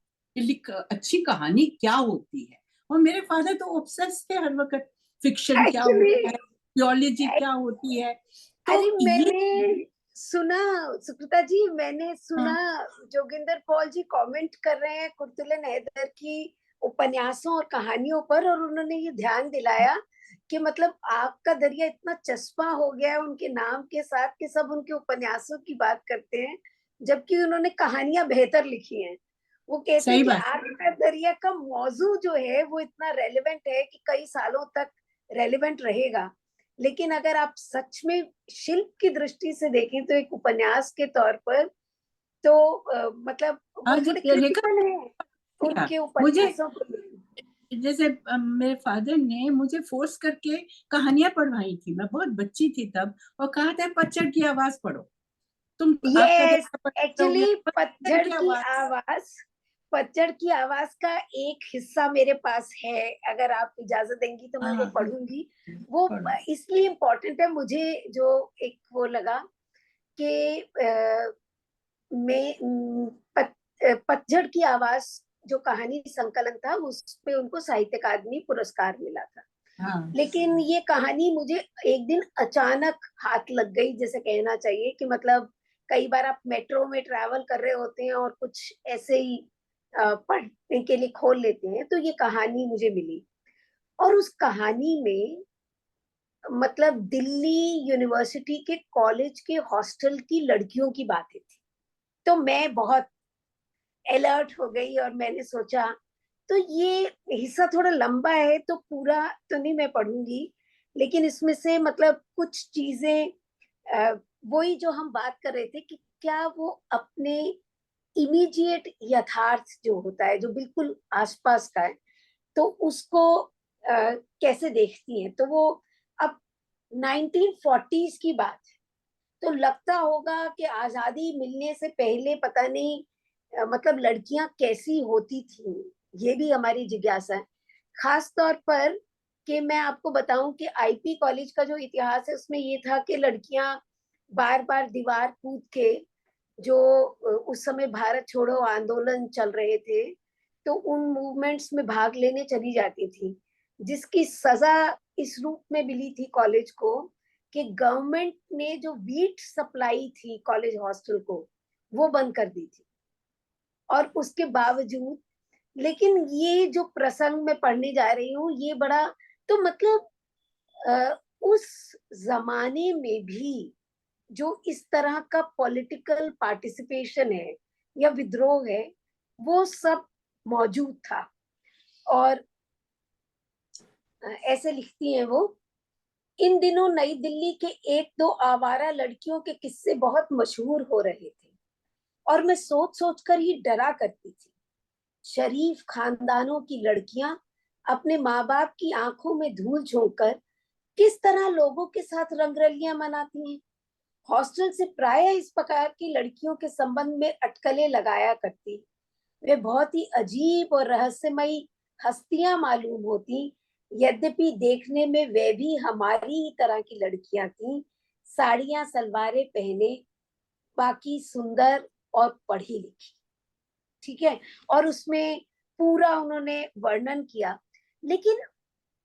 अच्छी कहानी क्या होती है। और मेरे फादर तो ऑब्सेस थे हर वक्त, फिक्शन क्या एक्चुअली, होता है, थियोलॉजी क्या होती है। तो अरे ये मैंने सुना, सुकृता जी, मैंने सुना हाँ, जोगिंदर पॉल जी कमेंट कर रहे हैं कुर्तुलन हैदर की उपन्यासों और कहानियों पर, और उन्होंने ये ध्यान दिलाया कि मतलब आग का दरिया इतना चस्पा हो गया है उनके नाम के साथ कि सब उनके उपन्यासों की बात करते हैं, जबकि उन्होंने कहानियां बेहतर लिखी हैं। वो कहते हैं सही कि बात। आग का दरिया का मौजू जो है वो इतना रेलेवेंट है कि कई सालों तक रेलेवेंट रहेगा। लेकिन अगर आप सच में शिल्प की दृष्टि से देखें तो एक उपन्यास के तौर पर तो मतलब वो आज थोड़े रेखा, क्रिटिकल हैं उनके मुझे उपन्यासों को। जैसे मेरे फादर ने मुझे फोर्स करके कहानियां पढ़वाई थी, मैं बहुत बच्ची थी तब, और कहा था पतझड़ की आवाज पढ़ो, तुम आप क्या यस, कैसा पढ़ोगे, एक्चुअली पतझड़ की आवाज। पतझड़ की आवाज का एक हिस्सा मेरे पास है, अगर आप इजाजत देंगी तो मैं वो हाँ, पढ़ूंगी। वो पढ़ो। इसलिए इम्पोर्टेंट है मुझे, जो एक वो लगा कि पतझड़ की आवाज जो कहानी संकलन था उस पे उनको साहित्य अकादमी पुरस्कार मिला था। हाँ, लेकिन ये कहानी मुझे एक दिन अचानक हाथ लग गई, जैसे कहना चाहिए कि मतलब कई बार आप मेट्रो में ट्रैवल कर रहे होते हैं और कुछ ऐसे ही पढ़ने के लिए खोल लेते हैं, तो ये कहानी मुझे मिली। और उस कहानी में मतलब दिल्ली यूनिवर्सिटी के कॉलेज के हॉस्टल की लड़कियों की बातें थी। तो मैं बहुत अलर्ट हो गई और मैंने सोचा तो ये हिस्सा थोड़ा लंबा है तो पूरा तो नहीं मैं पढ़ूंगी, लेकिन इसमें से मतलब कुछ चीजें वही जो हम बात कर रहे थे कि क्या वो अपने इमीडिएट यथार्थ जो होता है जो बिल्कुल आसपास का है तो उसको कैसे देखती हैं। तो वो अब 1940s की बात है, तो लगता होगा कि आजादी मिलने से पहले पता नहीं मतलब लड़कियां कैसी होती थी, ये भी हमारी जिज्ञासा है। खास तौर पर कि मैं आपको बताऊं कि आईपी कॉलेज का जो इतिहास है उसमें ये था कि लड़कियां बार बार दीवार कूद के, जो उस समय भारत छोड़ो आंदोलन चल रहे थे, तो उन मूवमेंट्स में भाग लेने चली जाती थी, जिसकी सजा इस रूप में मिली थी कॉलेज को कि गवर्नमेंट ने जो वीट सप्लाई थी कॉलेज हॉस्टल को वो बंद कर दी थी। और उसके बावजूद, लेकिन ये जो प्रसंग मैं पढ़ने जा रही हूँ ये बड़ा, तो मतलब उस जमाने में भी जो इस तरह का पॉलिटिकल पार्टिसिपेशन है या विद्रोह है वो सब मौजूद था। और ऐसे लिखती हैं वो, इन दिनों नई दिल्ली के एक दो आवारा लड़कियों के किस्से बहुत मशहूर हो रहे थे और मैं सोच सोच कर ही डरा करती थी। शरीफ खानदानों की लड़कियां अपने माँ बाप की आंखों में धूल झोंक कर किस तरह लोगों के साथ रंगरलियां मनाती हैं। हॉस्टल से प्राय इस प्रकार की लड़कियों के संबंध में अटकलें लगाया करती। वे बहुत ही अजीब और रहस्यमयी हस्तियां मालूम होती, यद्यपि देखने में वे भी हमारी ही तरह की लड़कियां थीं, साड़ियां सलवारें पहने, बाकी सुंदर और पढ़ी लिखी। ठीक है, और उसमें पूरा उन्होंने वर्णन किया। लेकिन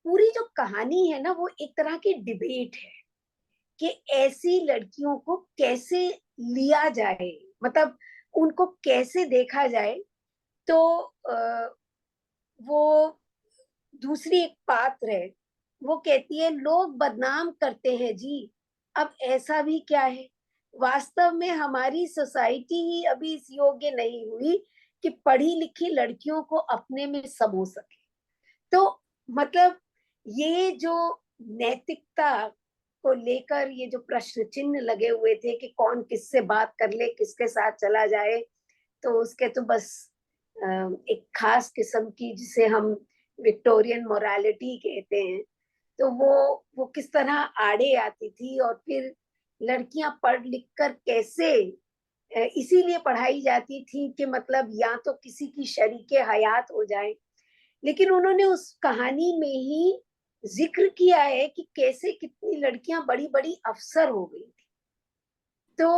पूरी जो कहानी है ना वो एक तरह की डिबेट है कि ऐसी लड़कियों को कैसे लिया जाए, मतलब उनको कैसे देखा जाए। तो वो दूसरी एक पात्र है, वो कहती है लोग बदनाम करते हैं जी, अब ऐसा भी क्या है, वास्तव में हमारी सोसाइटी ही अभी इस योग्य नहीं हुई कि पढ़ी लिखी लड़कियों को अपने में समो सके। तो मतलब ये जो नैतिकता को लेकर ये जो प्रश्न चिन्ह लगे हुए थे कि कौन किससे बात कर ले, किसके साथ चला जाए, तो उसके तो बस एक खास किस्म की, जिसे हम विक्टोरियन मोरालिटी कहते हैं, तो वो किस तरह आड़े आती थी। और फिर लड़कियां पढ़ लिख कर कैसे इसीलिए पढ़ाई जाती थी कि मतलब या तो किसी की शरीके हयात हो जाए। लेकिन उन्होंने उस कहानी में ही जिक्र किया है कि कैसे कितनी लड़कियां बड़ी बड़ी अफसर हो गई थी। तो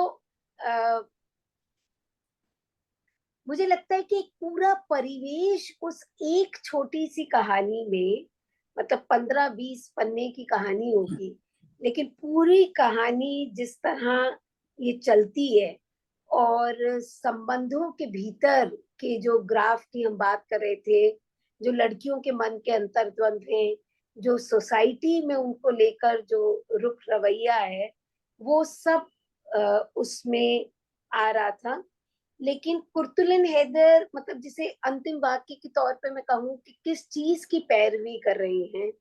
मुझे लगता है कि एक पूरा परिवेश उस एक छोटी सी कहानी में, मतलब 15-20 पन्ने की कहानी होगी, लेकिन पूरी कहानी जिस तरह ये चलती है और संबंधों के भीतर के जो ग्राफ की हम बात कर रहे थे, जो लड़कियों के मन के अंतर्द्वंद हैं, जो सोसाइटी में उनको लेकर जो रुख रवैया है, वो सब उसमें आ रहा था। लेकिन कुर्तुलिन हैदर, मतलब जिसे अंतिम वाक्य के तौर पे मैं कहूँ कि किस चीज की पैरवी कर रही हैं,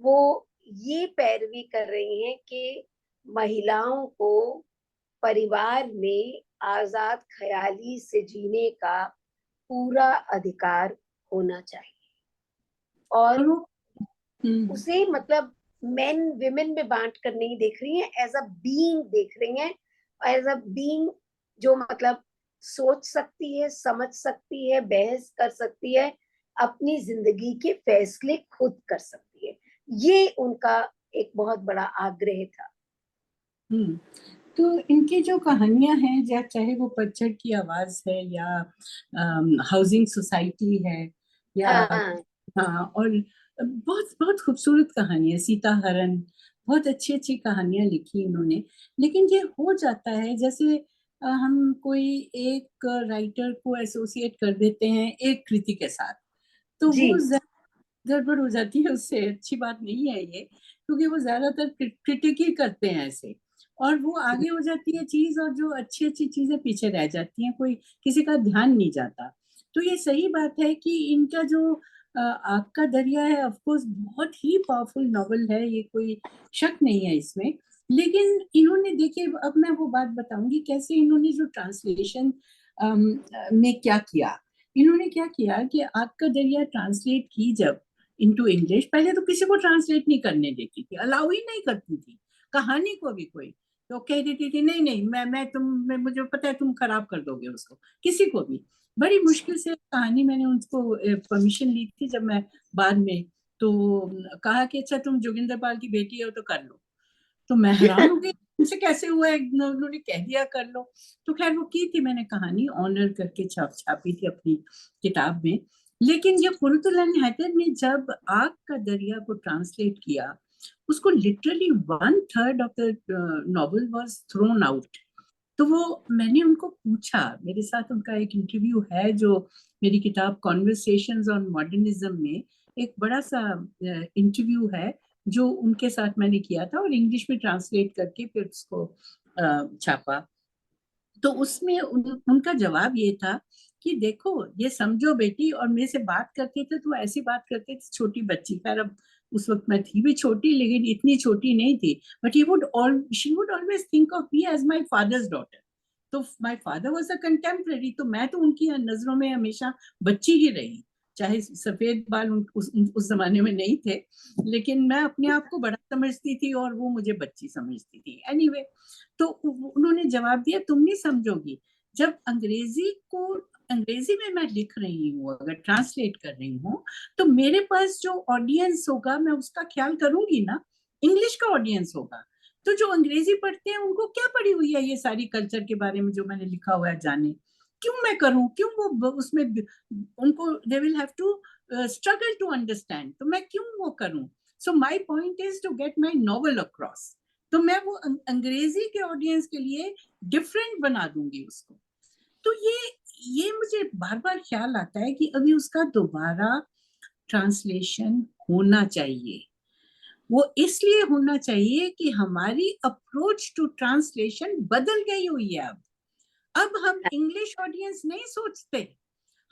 वो ये पैरवी कर रही हैं कि महिलाओं को परिवार में आजाद ख्याली से जीने का पूरा अधिकार होना चाहिए। और उसे मतलब मेन विमेन में बांट कर नहीं देख रही हैं, एज अ बीइंग देख रही हैं, एज अ बीइंग जो मतलब सोच सकती है, समझ सकती है, बहस कर सकती है, अपनी जिंदगी के फैसले खुद कर सकती है। ये उनका एक बहुत बड़ा आग्रह था। तो इनकी जो कहानियां हैं, चाहे वो पतझड़ की आवाज है या हाउसिंग सोसाइटी है या हाँ हाँ, और बहुत बहुत खूबसूरत कहानी है, सीता हरण, बहुत अच्छी अच्छी कहानियां लिखी इन्होंने। लेकिन ये हो जाता है जैसे हम कोई एक राइटर को एसोसिएट कर देते हैं एक कृति के साथ, तो जी वो गड़बड़ हो जाती है, उससे अच्छी बात नहीं है ये, क्योंकि वो ज्यादातर क्रिटिक ही करते हैं ऐसे, और वो आगे हो जाती है चीज और जो अच्छी अच्छी चीजें पीछे रह जाती हैं, कोई किसी का ध्यान नहीं जाता। तो ये सही बात है कि इनका जो आग का दरिया है, ऑफ कोर्स बहुत ही पावरफुल नॉवल है, ये कोई शक नहीं है इसमें। लेकिन इन्होंने, देखिए अब मैं वो बात बताऊंगी कैसे इन्होंने जो ट्रांसलेशन में क्या किया। इन्होंने क्या किया कि आग का दरिया ट्रांसलेट की जब इनटू इंग्लिश, पहले तो किसी को ट्रांसलेट नहीं करने देती थी, अलाउ ही नहीं करती थी कहानी को भी कोई, तो कह देती थी नहीं नहीं, मैं मुझे पता है तुम खराब कर दोगे उसको, किसी को भी। बड़ी मुश्किल से कहानी मैंने उनको परमिशन ली थी जब मैं बाद में, तो कहा कि अच्छा तुम जोगिंदर पाल की बेटी हो तो कर लो। तो मैं हैरान हो गई, उनसे कैसे हुआ है, उन्होंने कह दिया कर लो। तो खैर वो की थी मैंने कहानी, ऑनर करके छापी थी अपनी किताब में। लेकिन ये कुर्तुलन हैदर ने जब आग का दरिया को ट्रांसलेट किया, उसको literally 1/3 of the novel was thrown out. तो वो, मैंने उनको पूछा, मेरे साथ उनका एक इंटरव्यू है जो मेरी किताब कॉन्वर्सेशंस ऑन मॉडर्निज्म में, एक बड़ा सा इंटरव्यू है जो उनके साथ मैंने किया था और इंग्लिश में ट्रांसलेट करके फिर उसको छापा। तो उसमें उनका जवाब ये था कि देखो ये समझो बेटी, और मेरे से बात करते थे तो ऐसी बात करते थे छोटी बच्ची, खैर अब उस वक्त मैं थी भी छोटी लेकिन इतनी छोटी नहीं थी, but she would always think of me as my father's daughter. तो my father was a contemporary, तो मैं तो उनकी नजरों में हमेशा बच्ची ही रही, चाहे सफेद बाल उस जमाने में नहीं थे, लेकिन मैं अपने आप को बड़ा समझती थी और वो मुझे बच्ची समझती थी। एनीवे, तो उन्होंने जवाब दिया तुम नहीं समझोगी, जब अंग्रेजी में मैं लिख रही हूँ, अगर ट्रांसलेट कर रही हूँ, तो मेरे पास जो ऑडियंस होगा मैं उसका ख्याल करूंगी ना, इंग्लिश का ऑडियंस होगा। तो जो अंग्रेजी पढ़ते हैं उनको क्या पड़ी हुई है ये सारी कल्चर के बारे में जो मैंने लिखा हुआ है, जाने क्यों मैं करूं, क्यों वो उसमें उनको they will have to struggle to understand, तो मैं क्यों वो करूं। So my point is to get my novel across, तो मैं वो अंग्रेजी के ऑडियंस के लिए डिफरेंट बना दूंगी उसको। तो ये मुझे बार बार ख्याल आता है कि अभी उसका दोबारा ट्रांसलेशन होना चाहिए। वो इसलिए होना चाहिए कि हमारी अप्रोच टू ट्रांसलेशन बदल गई हुई है। अब हम इंग्लिश ऑडियंस नहीं सोचते,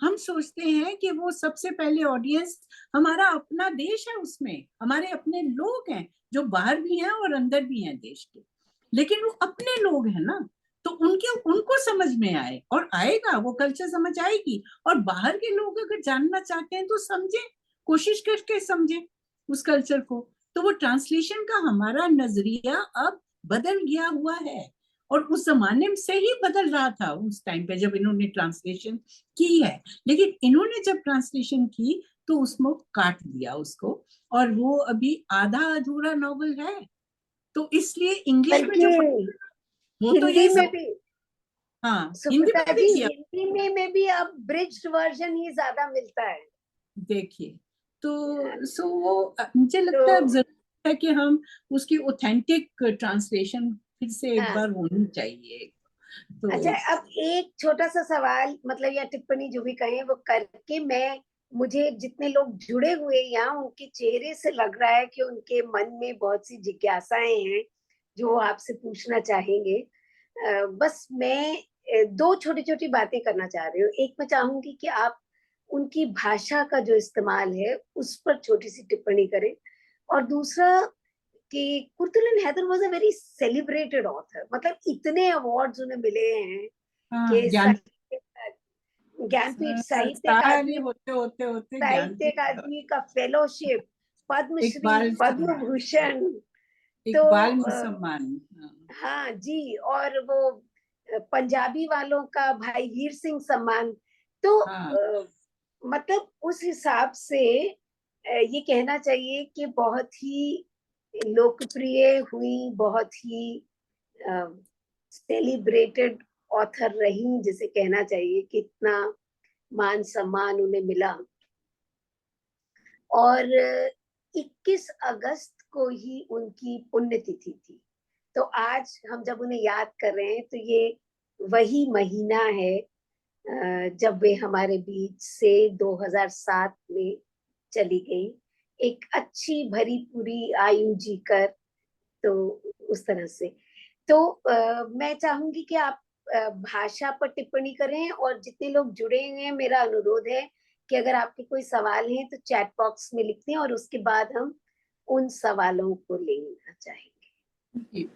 हम सोचते हैं कि वो सबसे पहले ऑडियंस हमारा अपना देश है, उसमें हमारे अपने लोग हैं जो बाहर भी हैं और अंदर भी हैं देश के, लेकिन वो अपने लोग हैं ना, तो उनको समझ में आए और आएगा, वो कल्चर समझ आएगी। और बाहर के लोग अगर जानना चाहते हैं तो समझे, कोशिश करके समझे उस कल्चर को। तो वो ट्रांसलेशन का हमारा नजरिया अब बदल गया हुआ है, और उस जमाने से ही बदल रहा था उस टाइम पे जब इन्होंने ट्रांसलेशन की है। लेकिन इन्होंने जब ट्रांसलेशन की तो उसमें काट दिया उसको, और वो अभी आधा अधूरा नॉवल है। तो इसलिए इंग्लिश में बल्कि जो वो तो हिंदी यही में सब, भी, हाँ हिंदी सुपुता में भी जी, किया। हिंदी में भी अब ब्रिज्ड वर्जन ही ज्यादा मिलता है। देखिए, तो सो वो मुझे तो लगता है अब जरूरत है कि हम उसकी ऑथेंटिक ट्रांसलेशन फिर से एक हाँ, बार होनी चाहिए। अच्छा, तो अब एक छोटा सा सवाल, मतलब या टिप्पणी जो भी कहें वो करके, मैं, मुझे जितने लोग जुड़े हुए यहाँ, उनके चेहरे से लग रहा है कि उनके मन में बहुत सी जिज्ञासाएं हैं जो वो आपसे पूछना चाहेंगे। बस मैं दो छोटी छोटी बातें करना चाह रही हूँ। एक, मैं चाहूंगी कि आप उनकी भाषा का जो इस्तेमाल है उस पर छोटी सी टिप्पणी करें। और दूसरा कि Qurratulain Hyder was a very celebrated author, मतलब इतने अवार्ड्स उन्हें मिले हैं हाँ, कि ज्ञान ज्ञानपीठ साहित्य सारे अकादमी, होते होते होते साहित्य ज्ञानपीठ, अकादमी का फेलोशिप, पद्मश्री, इकबाल पद्म सम्मान, भूषण। तो इकबाल सम्मान, हाँ। हाँ जी, और वो पंजाबी वालों का भाई वीर सिंह सम्मान। तो हाँ, मतलब उस हिसाब से ये कहना चाहिए कि बहुत ही लोकप्रिय हुई, बहुत ही सेलिब्रेटेड ऑथर रही, जिसे कहना चाहिए कि इतना मान सम्मान उन्हें मिला। और 21 अगस्त को ही उनकी पुण्यतिथि थी। तो आज हम जब उन्हें याद कर रहे हैं तो ये वही महीना है जब वे हमारे बीच से 2007 में चली गई, एक अच्छी भरी पूरी आयु जीकर। तो उस तरह से, तो मैं चाहूंगी कि आप भाषा पर टिप्पणी करें, और जितने लोग जुड़े हुए हैं, मेरा अनुरोध है कि अगर आपके कोई सवाल हैं तो चैट बॉक्स में लिख दें, और उसके बाद हम उन सवालों को लेना चाहेंगे। जी।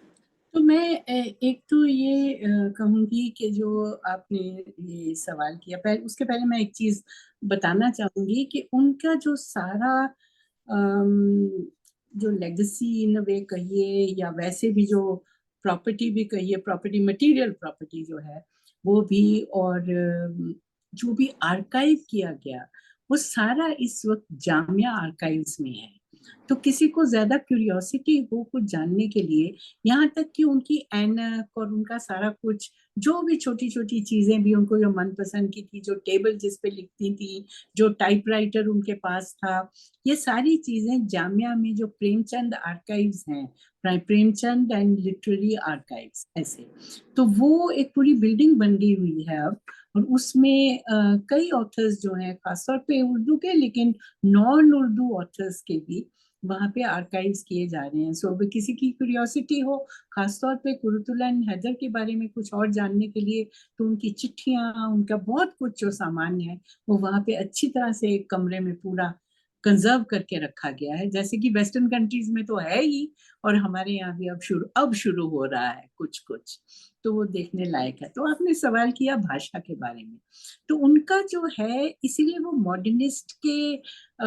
तो मैं एक तो ये कहूंगी कि जो आपने ये सवाल किया, पहले उसके पहले मैं एक चीज बताना चाहूंगी कि उनका जो सारा अम, जो लेगेसी इन वे कहिए, या वैसे भी जो प्रॉपर्टी भी कहिए, प्रॉपर्टी मटेरियल प्रॉपर्टी जो है वो भी, और जो भी आर्काइव किया गया वो सारा इस वक्त जामिया आर्काइव्स में है। तो किसी को ज्यादा क्यूरियोसिटी हो कुछ जानने के लिए, यहाँ तक कि उनकी एनक और उनका सारा कुछ, जो भी छोटी छोटी चीजें भी उनको जो मनपसंद की थी, जो टेबल जिस पे लिखती थी, जो टाइपराइटर उनके पास था, ये सारी चीजें जामिया में जो प्रेमचंद आर्काइव्स हैं, प्रेमचंद एंड लिटरेरी आर्काइव्स ऐसे, तो वो एक पूरी बिल्डिंग बन गई हुई है अब। और उसमें कई ऑथर्स जो हैं, खासतौर पे उर्दू के, लेकिन नॉन उर्दू ऑथर्स के भी वहाँ पे आर्काइव्स किए जा रहे हैं। सो अगर किसी की क्यूरियोसिटी हो, खासतौर पे कुर्तुलन हैदर के बारे में कुछ और जानने के लिए, तो उनकी चिट्ठियाँ, उनका बहुत कुछ जो सामान है वो वहाँ पे अच्छी तरह से एक कमरे में पूरा कंजर्व करके रखा गया है, जैसे कि वेस्टर्न कंट्रीज में तो है ही, और हमारे यहाँ भी अब शुरू हो रहा है कुछ कुछ। तो वो देखने लायक है। तो आपने सवाल किया भाषा के बारे में, तो उनका जो है, इसीलिए वो मॉडर्निस्ट के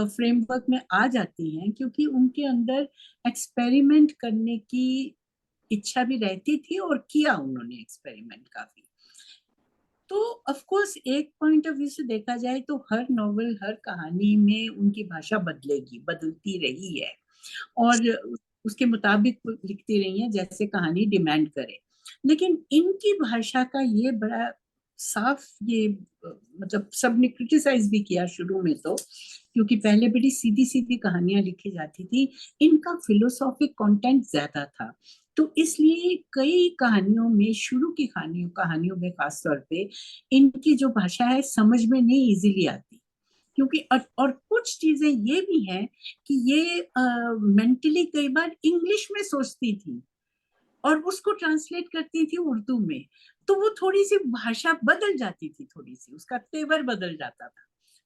फ्रेमवर्क में आ जाती हैं, क्योंकि उनके अंदर एक्सपेरिमेंट करने की इच्छा भी रहती थी, और किया उन्होंने एक्सपेरिमेंट काफी। तो ऑफ कोर्स एक पॉइंट ऑफ व्यू से देखा जाए तो हर नॉवल, हर कहानी में उनकी भाषा बदलेगी, बदलती रही है, और उसके मुताबिक वो लिखती रही है जैसे कहानी डिमांड करे। लेकिन इनकी भाषा का ये बड़ा साफ, ये मतलब सबने क्रिटिसाइज भी किया शुरू में, तो क्योंकि पहले बड़ी सीधी सीधी कहानियां लिखी जाती थी, इनका फिलोसॉफिक कंटेंट ज्यादा था। तो इसलिए कई कहानियों में, शुरू की कहानियों कहानियों में खासतौर पे, इनकी जो भाषा है समझ में नहीं इजीली आती, क्योंकि और कुछ चीजें ये भी हैं कि ये मेंटली कई बार इंग्लिश में सोचती थी और उसको ट्रांसलेट करती थी उर्दू में, तो वो थोड़ी सी भाषा बदल जाती थी, थोड़ी सी उसका तेवर बदल जाता था,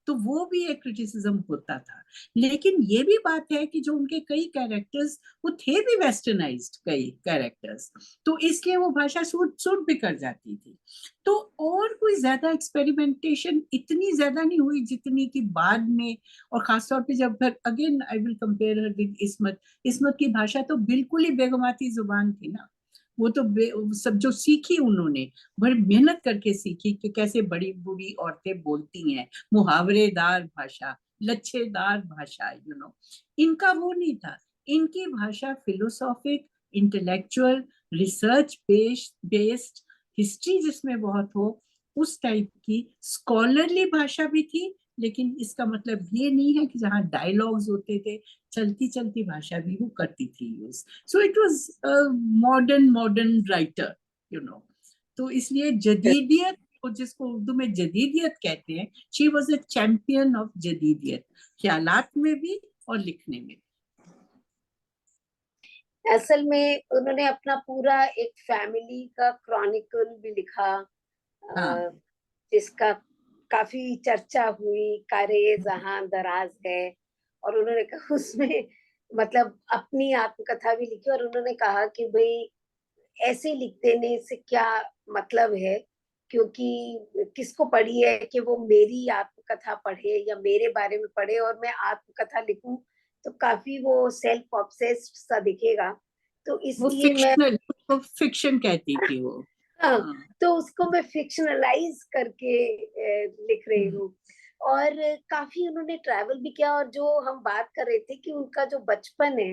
तो वो भी एक क्रिटिसिज्म होता था। लेकिन ये भी बात है कि जो उनके कई कैरेक्टर्स वो थे भी वेस्टर्नाइज्ड कई कैरेक्टर्स, तो इसलिए वो भाषा सूट सूट भी कर जाती थी। तो और कोई ज्यादा एक्सपेरिमेंटेशन इतनी ज्यादा नहीं हुई जितनी कि बाद में, और खासतौर पे जब again I will compare her with Ismat. Ismat की भाषा तो बिल्कुल ही बेगमाती जुबान थी ना, वो तो सब जो सीखी उन्होंने बड़ी मेहनत करके सीखी कि कैसे बड़ी बूढ़ी औरतें बोलती हैं, मुहावरेदार भाषा, लच्छेदार भाषा, इनका वो नहीं था। इनकी भाषा philosophic, intellectual, research based, history जिसमें बहुत हो, उस टाइप की स्कॉलरली भाषा भी थी। लेकिन इसका मतलब ये नहीं है कि जहाँ डायलॉग्स होते थे, चलती चलती भाषा भी वो करती थी use. So it was modern writer, तो इसलिए जदीदियत, जिसको उर्दू में जदीदियत कहते हैं, she was a champion of जदीदियत, ख्यालात में भी और लिखने में भी। असल में उन्होंने अपना पूरा एक फैमिली का क्रॉनिकल भी लिखा, हाँ जिसका काफी चर्चा हुई, कारे जहां दराज है। और उन्होंने कहा उसमें मतलब अपनी आत्मकथा भी लिखी, और उन्होंने कहा कि भाई ऐसे लिख देने से क्या मतलब है, क्योंकि किसको पढ़ी है कि वो मेरी आत्मकथा पढ़े या मेरे बारे में पढ़े, और मैं आत्मकथा लिखूं तो काफी वो सेल्फ ऑब्सेस्ड सा दिखेगा। तो वो इसलिए मैं फिक्शनल, उसको फिक्शन कहती थी वो। हाँ, हाँ। तो उसको मैं फिक्शनलाइज करके लिख रही हूँ। और काफी उन्होंने ट्रैवल भी किया, और जो हम बात कर रहे थे कि उनका जो बचपन है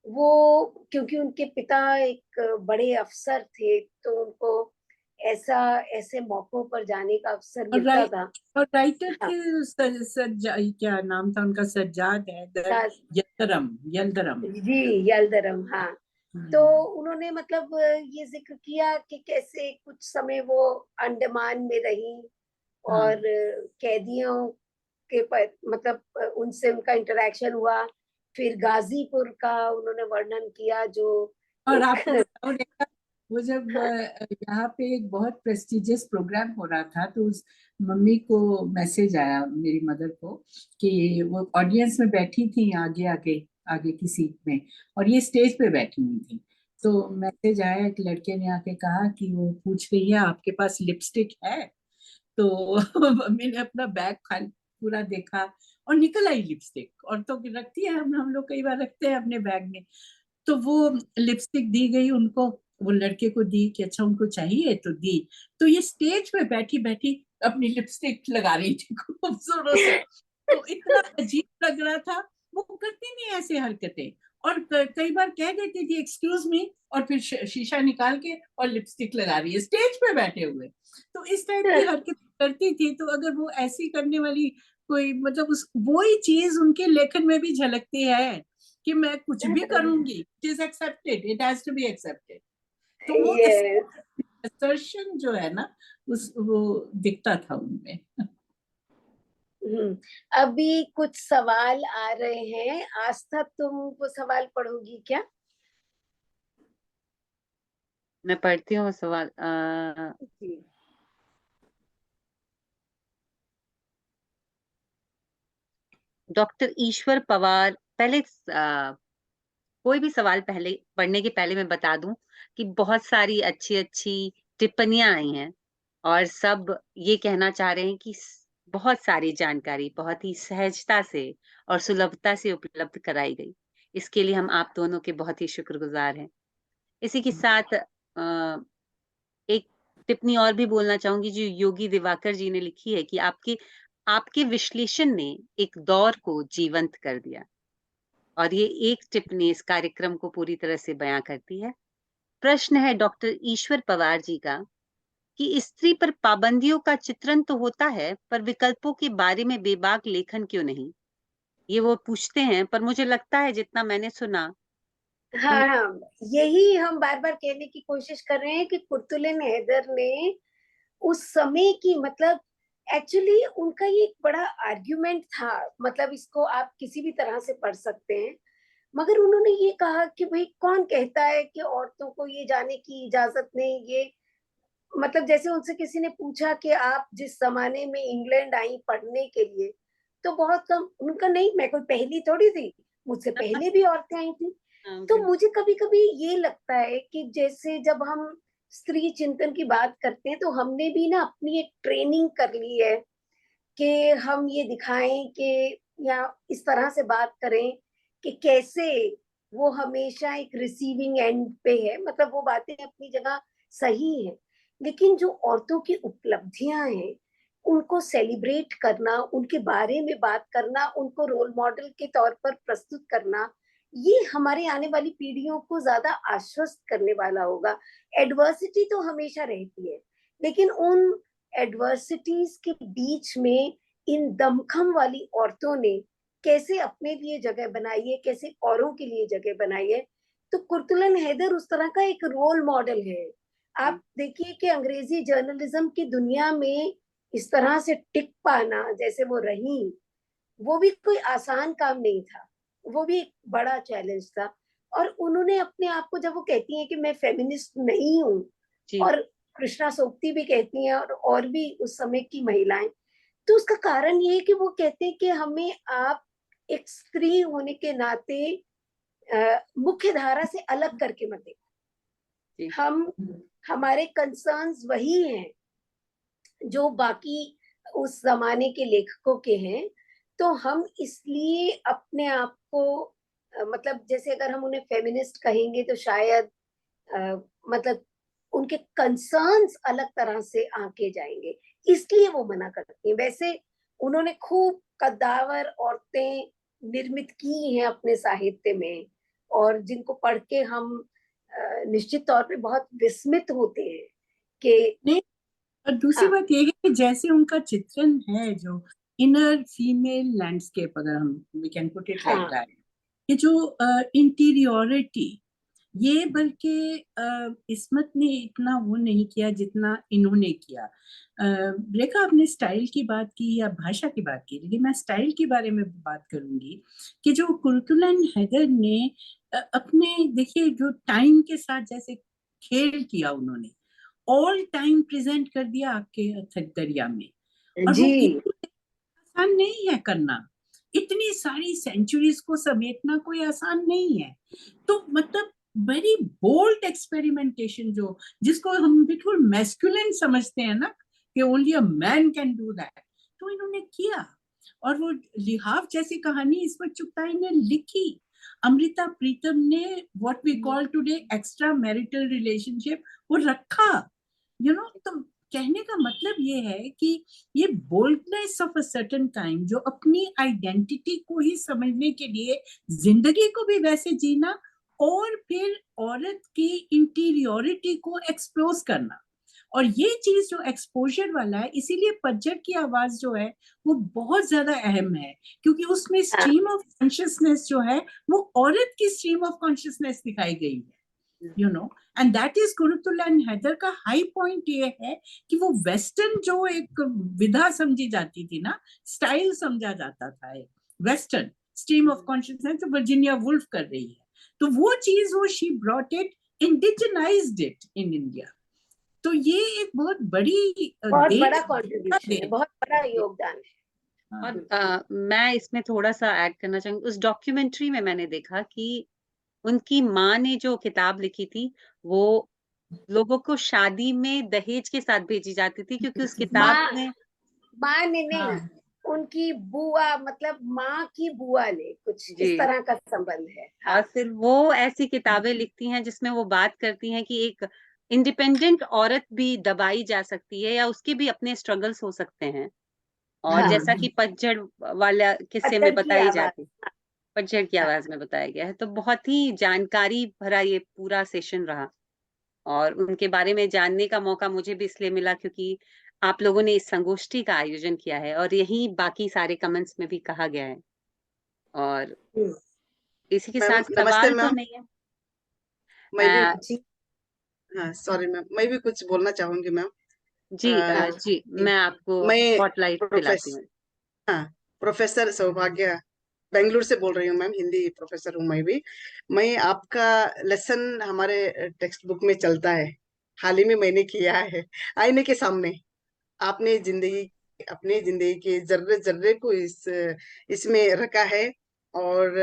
वो, क्योंकि उनके पिता एक बड़े अफसर थे, तो उनको ऐसे मौकों पर जाने का अवसर और मिलता था। और राइटर हाँ, थे क्या नाम था उनका, सज्जाद हैदर यलदरम, यलदरम। जी, यलदरम, हाँ। तो हम्म, उन्होंने मतलब ये जिक्र किया कि कैसे कुछ समय वो अंडमान में रही, हाँ। और कैदियों के मतलब उनसे उनका इंटरेक्शन हुआ। फिर गाजीपुर का उन्होंने वर्णन किया, जो और एक आपने वो देखा, वो जब यहाँ पे एक बहुत प्रेस्टिजियस प्रोग्राम हो रहा था, तो उस मम्मी को मैसेज आया, मेरी मदर को, कि वो ऑडियंस में बैठी थी आगे आगे आगे की सीट में, और ये स्टेज पे बैठी हुई थी। तो मैसेज आया, एक लड़के ने आके कहा कि वो पूछ रही है आपके पास लिपस्टिक है। तो मम्मी ने अपना बैग खाली पूरा देखा, और निकल आई लिपस्टिक, और तो रखती है, हम लोग कई बार रखते हैं अपने बैग में। तो वो लिपस्टिक दी गई उनको, वो लड़के को दी कि अच्छा उनको चाहिए, तो दी। तो ये स्टेज पे बैठी बैठी अपनी लिपस्टिक लगा रही थी खूब जोरों से, तो इतना अजीब लग रहा था। वो करती नहीं ऐसे हरकतें, और कई बार कह देती थी एक्सक्यूज मी, और फिर शीशा निकाल के और लिपस्टिक लगा रही है स्टेज पे बैठे हुए। तो इस टाइप की हरकत करती थी। तो अगर वो ऐसी करने वाली कोई, मतलब उस वही चीज उनके लेखन में भी झलकती है कि मैं कुछ भी करूंगी, it is accepted, it has to be accepted. तो वो ये असर्शन जो है ना, उस वो दिखता था उनमें। अभी कुछ सवाल आ रहे हैं। आस्था, तुम वो सवाल पढ़ोगी क्या? मैं पढ़ती हूँ सवाल। जी। डॉक्टर ईश्वर पवार, पहले कोई भी सवाल पहले पढ़ने के पहले मैं बता दूं कि बहुत सारी अच्छी अच्छी टिप्पणियां आई हैं, और सब ये कहना चाह रहे हैं कि बहुत सारी जानकारी बहुत ही सहजता से और सुलभता से उपलब्ध कराई गई। इसके लिए हम आप दोनों के बहुत ही शुक्रगुजार हैं। इसी के साथ एक टिप्पणी और भी बोलना चाहूंगी जो योगी दिवाकर जी ने लिखी है कि आपके आपके विश्लेषण ने एक दौर को जीवंत कर दिया। और ये एक टिप्पणी इस कार्यक्रम को पूरी तरह से बयां करती है। प्रश्न है डॉक्टर ईश्वर पवार जी का कि स्त्री पर पाबंदियों का चित्रण तो होता है, पर विकल्पों के बारे में बेबाक लेखन क्यों नहीं? ये वो पूछते हैं, पर मुझे लगता है जितना मैंने सुना उन हाँ, हाँ, यही हम बार बार कहने की कोशिश कर रहे हैं कि कुर्तुलिन हैदर ने उस समय की मतलब एक्चुअली उनका ये एक बड़ा आर्ग्यूमेंट था, मतलब इसको आप किसी भी तरह से पढ़ सकते हैं, मगर उन्होंने ये कहा कि भाई कौन कहता है कि औरतों को ये जाने की इजाजत नहीं, ये मतलब जैसे उनसे किसी ने पूछा कि आप जिस जमाने में इंग्लैंड आई पढ़ने के लिए, तो बहुत कम, उनका नहीं, मैं कोई पहली थोड़ी थी, मुझसे पहले भी औरतें आई थी। तो मुझे कभी कभी ये लगता है कि जैसे जब हम स्त्री चिंतन की बात करते हैं तो हमने भी ना अपनी एक ट्रेनिंग कर ली है कि हम ये दिखाएं कि, या इस तरह से बात करें कि कैसे वो हमेशा एक रिसीविंग एंड पे है, मतलब वो बातें अपनी जगह सही है, लेकिन जो औरतों की उपलब्धियां हैं उनको सेलिब्रेट करना, उनके बारे में बात करना, उनको रोल मॉडल के तौर पर प्रस्तुत करना, ये हमारे आने वाली पीढ़ियों को ज्यादा आश्वस्त करने वाला होगा। एडवर्सिटी तो हमेशा रहती है, लेकिन उन एडवर्सिटीज के बीच में इन दमखम वाली औरतों ने कैसे अपने लिए जगह बनाई है, कैसे औरों के लिए जगह बनाई है। तो कुर्तुलन हैदर उस तरह का एक रोल मॉडल है। आप देखिए कि अंग्रेजी जर्नलिज्म की दुनिया में इस तरह से टिक पाना जैसे वो रही, वो भी कोई आसान काम नहीं था, वो भी एक बड़ा चैलेंज था। और उन्होंने अपने आप को, जब वो कहती हैं कि मैं फेमिनिस्ट नहीं हूँ, और कृष्णा सोक्ती भी कहती हैं और भी उस समय की महिलाएं, तो उसका कारण ये है कि वो कहते हैं कि हमें आप एक स्त्री होने के नाते मुख्य धारा से अलग करके मत देखो। हम, हमारे कंसर्न्स वही हैं जो बाकी उस जमाने के लेखकों के हैं, तो हम इसलिए अपने आप को मतलब जैसे अगर हम उन्हें फेमिनिस्ट कहेंगे तो शायद मतलब उनके कंसर्न्स अलग तरह से आके जाएंगे, इसलिए वो मना करती हैं। वैसे उन्होंने खूब कद्दावर औरतें निर्मित की हैं अपने साहित्य में, और जिनको पढ़ के हम निश्चित तौर पे बहुत विस्मित होते हैं कि नहीं, और दूसरी हाँ बात ये है कि जैसे उनका चित्रण है, जो इनर फीमेल लैंडस्केप, अगर हम we can put it like हाँ दैट, कि जो इंटीरियोरिटी, ये बल्कि इस्मत ने इतना वो नहीं किया जितना इन्होंने किया। रेखा, आपने स्टाइल की बात की या भाषा की बात की, लेकिन मैं स्टाइल के बारे में बात करूंगी कि जो कुर्तुलन हैदर ने अपने, देखिए, जो टाइम के साथ जैसे खेल किया उन्होंने, ऑल टाइम प्रेजेंट कर दिया आपके अथक दरिया में। और जी, वो इतनी आसान नहीं है करना, इतनी सारी सेंचुरीज को समेटना कोई आसान नहीं है। तो मतलब वेरी बोल्ड एक्सपेरिमेंटेशन, जो जिसको हम बिल्कुल मैस्कुलिन समझते हैं ना, कि only a man can do that, तो इन्होंने किया। और वो लिहाफ जैसी कहानी ईश्वर चुगताई ने लिखी, अमृता प्रीतम ने what we call today extra marital relationship वो रखा, तो कहने का मतलब ये है कि ये boldness of a certain kind, जो अपनी आइडेंटिटी को ही समझने के लिए जिंदगी को भी वैसे जीना, और फिर औरत की इंटीरियोरिटी को एक्सप्लोज करना, और ये चीज जो एक्सपोजर वाला है, इसीलिए पतझड़ की आवाज जो है वो बहुत ज्यादा अहम है, क्योंकि उसमें हाँ स्ट्रीम ऑफ कॉन्शियसनेस जो है वो औरत की स्ट्रीम ऑफ कॉन्शियसनेस दिखाई गई है, एंड दैट इज कुरुतुलन हैदर का हाई पॉइंट ये है कि वो वेस्टर्न जो एक विधा समझी जाती थी ना, स्टाइल समझा जाता था, एक वेस्टर्न स्ट्रीम ऑफ कॉन्शियसनेस जो वर्जीनिया वुल्फ कर रही है, तो वो चीज वो she brought it, indigenized it in India. तो ये एक बहुत बड़ी बहुत देन बड़ा है, कंट्रीब्यूशन है, देन। बहुत बड़ा योगदान है। हाँ, और मैं इसमें थोड़ा सा ऐड करना चाहूंगी। उस डॉक्यूमेंट्री में मैंने देखा कि उनकी माँ ने जो किताब लिखी थी वो लोगों को शादी में दहेज के साथ भेजी जाती थी, क्योंकि उस किताब माँ, में माँ ने नहीं, हाँ, उनकी बुआ, मतलब माँ की बुआ ने, कुछ जी, इस तरह का संबंध है। और हाँ फिर वो ऐसी किताबें लिखती हैं जिसमें वो बात करती हैं कि एक इंडिपेंडेंट औरत भी दबाई जा सकती है या उसके भी अपने स्ट्रगल्स हो सकते हैं। और हाँ, जैसा कि पतझड़ वाला किस्से में पत्थर की बताई आवाज। जाती, पतझड़ की हाँ आवाज में बताया गया है, तो बहुत ही जानकारी भरा ये पूरा सेशन रहा। और उनके बारे में जानने का मौका मुझे भी इसलिए मिला क्योंकि आप लोगों ने इस संगोष्ठी का आयोजन किया है और यही बाकी सारे कमेंट्स में भी कहा गया है। और हम्म, इसी के मैम साथ नमस्ते सवाल तो मैम। नहीं है। मैं भी, अ, जी हाँ सॉरी मैम, मैं भी कुछ बोलना चाहूंगी मैम। जी जी, मैं आपको मैं स्पॉटलाइट दिलाती हूँ। हाँ, प्रोफेसर सौभाग्य बेंगलुरु से बोल रही हूँ मैम, हिंदी प्रोफेसर हूँ मैं भी। मैं आपका लेसन हमारे टेक्स्ट बुक में चलता है, हाल ही में मैंने किया है आईने के सामने। आपने अपने जिंदगी के जर्रे जर्रे को इसमें रखा है, और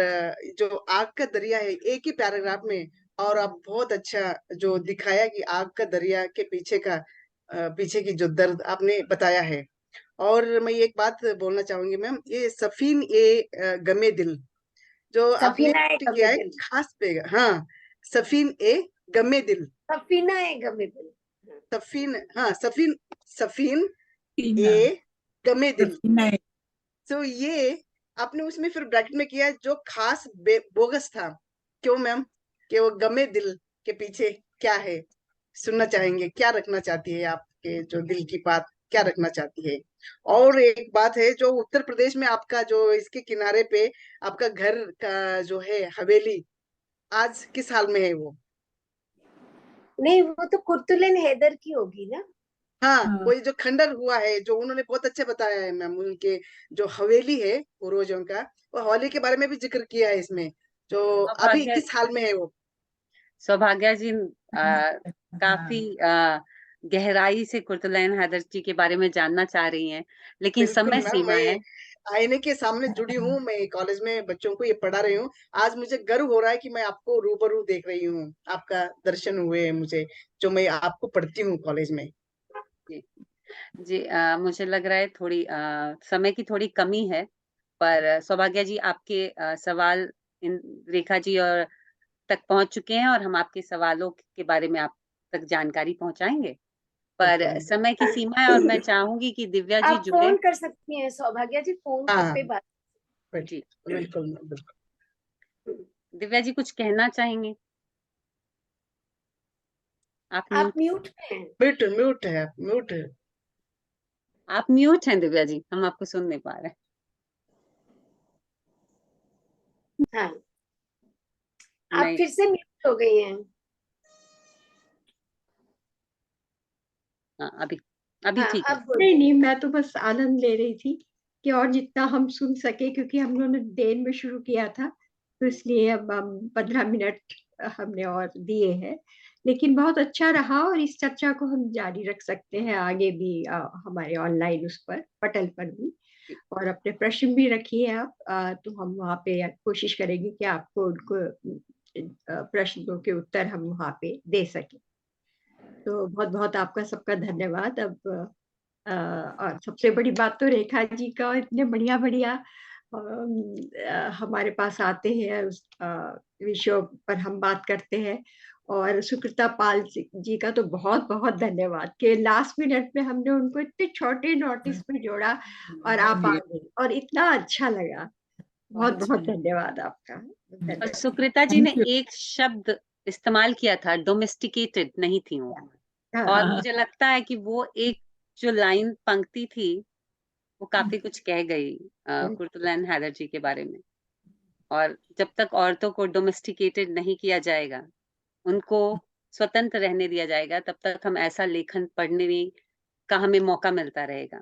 जो आग का दरिया है एक ही पैराग्राफ में, और आप बहुत अच्छा जो दिखाया कि आग का दरिया के पीछे की जो दर्द आपने बताया है। और मैं एक बात बोलना चाहूंगी मैम, ये सफीन गमे दिल जो आपने सफीना ए किया गमे है दिल, खास पे, हाँ, सफीन गमे दिल, सफीना ए गमे दिल, सफीन, हाँ, सफीन, सफीन सफीना ए गमे दिल। सफीना तो ये आपने उसमें फिर ब्रैकेट में किया जो खास बोगस था, क्यों मैम? कि वो गमे दिल के पीछे क्या है, सुनना चाहेंगे, क्या रखना चाहती है आपके जो दिल की बात, क्या रखना चाहती है? और एक बात है, जो उत्तर प्रदेश में आपका जो इसके किनारे पे आपका घर का जो है हवेली, आज किस हाल में है वो? नहीं वो तो कुर्तुलन हैदर की होगी ना। हाँ, हाँ, कोई जो खंडर हुआ है, जो उन्होंने बहुत अच्छे बताया है मैम, उनके जो हवेली है पूर्वजों का, वो हवेली के बारे में भी जिक्र किया है इसमें, जो अभी सौभाग्य किस हाल में है वो? सौभाग्य जी काफी हाँ, गहराई से कुर्तुलैन हैदर जी के बारे में जानना चाह रही हैं, लेकिन बिल्कुल समय मैम, सीमा मैं है। आईने के सामने जुड़ी हूँ, मैं कॉलेज में बच्चों को ये पढ़ा रही हूँ। आज मुझे गर्व हो रहा है कि मैं आपको रूबरू देख रही हूँ, आपका दर्शन हुए हैं मुझे, जो मैं आपको पढ़ती हूँ कॉलेज में। जी जी, मुझे लग रहा है थोड़ी समय की थोड़ी कमी है, पर सौभाग्य जी आपके सवाल इन रेखा जी और तक पहुंच चुके हैं, और हम आपके सवालों के बारे में आप तक जानकारी पहुंचाएंगे। पर बिल्कुल समय की सीमा है, और मैं चाहूंगी कि दिव्या जी आप जुड़े। फोन कर सकती हैं सौभाग्य जी, फोन हाँ, पे बात। जी, बिल्कुल बिल्कुल। दिव्या जी कुछ कहना चाहेंगे? आप आप म्यूट म्यूट में हैं। म्यूट म्यूट है, म्यूट है। आप म्यूट हैं दिव्या जी, हम आपको सुन नहीं पा रहे हैं। हाँ, आप नहीं, फिर से म्यूट हो गई हैं। हाँ, अभी हाँ, ठीक है। अब बोलिए। नहीं नहीं, मैं तो बस आनंद ले रही थी कि और जितना हम सुन सके, क्योंकि हम लोगों ने देर में शुरू किया था, तो इसलिए अब हम 15 मिनट हमने और दिए हैं। लेकिन बहुत अच्छा रहा, और इस चर्चा को हम जारी रख सकते हैं आगे भी, हमारे ऑनलाइन उस पर पटल पर भी। और अपने प्रश्न भी रखिए आप, तो हम वहाँ पे कोशिश करेंगे कि आपको उनको प्रश्नों के उत्तर हम वहाँ पे दे सकें। तो बहुत बहुत आपका सबका धन्यवाद। अब और सबसे बड़ी बात तो रेखा जी का, इतने बढ़िया बढ़िया हमारे पास आते हैं, उस विषयों पर हम बात करते हैं। और सुकृता पाल जी का तो बहुत बहुत धन्यवाद कि लास्ट मिनट में हमने उनको इतने छोटे नोटिस में जोड़ा, और आप आ गए, और इतना अच्छा लगा। बहुत बहुत धन्यवाद आपका, और धन्यवाद। सुकृता जी ने थैंक यू। एक शब्द इस्तेमाल किया था, डोमेस्टिकेटेड नहीं थी वो, और हाँ, मुझे लगता है कि वो एक जो लाइन पंक्ति थी, वो काफी कुछ कह गई कुर्तुलैन हैदर जी के बारे में। और जब तक औरतों को डोमेस्टिकेटेड नहीं किया जाएगा, उनको स्वतंत्र रहने दिया जाएगा, तब तक हम ऐसा लेखन पढ़ने का हमें मौका मिलता रहेगा।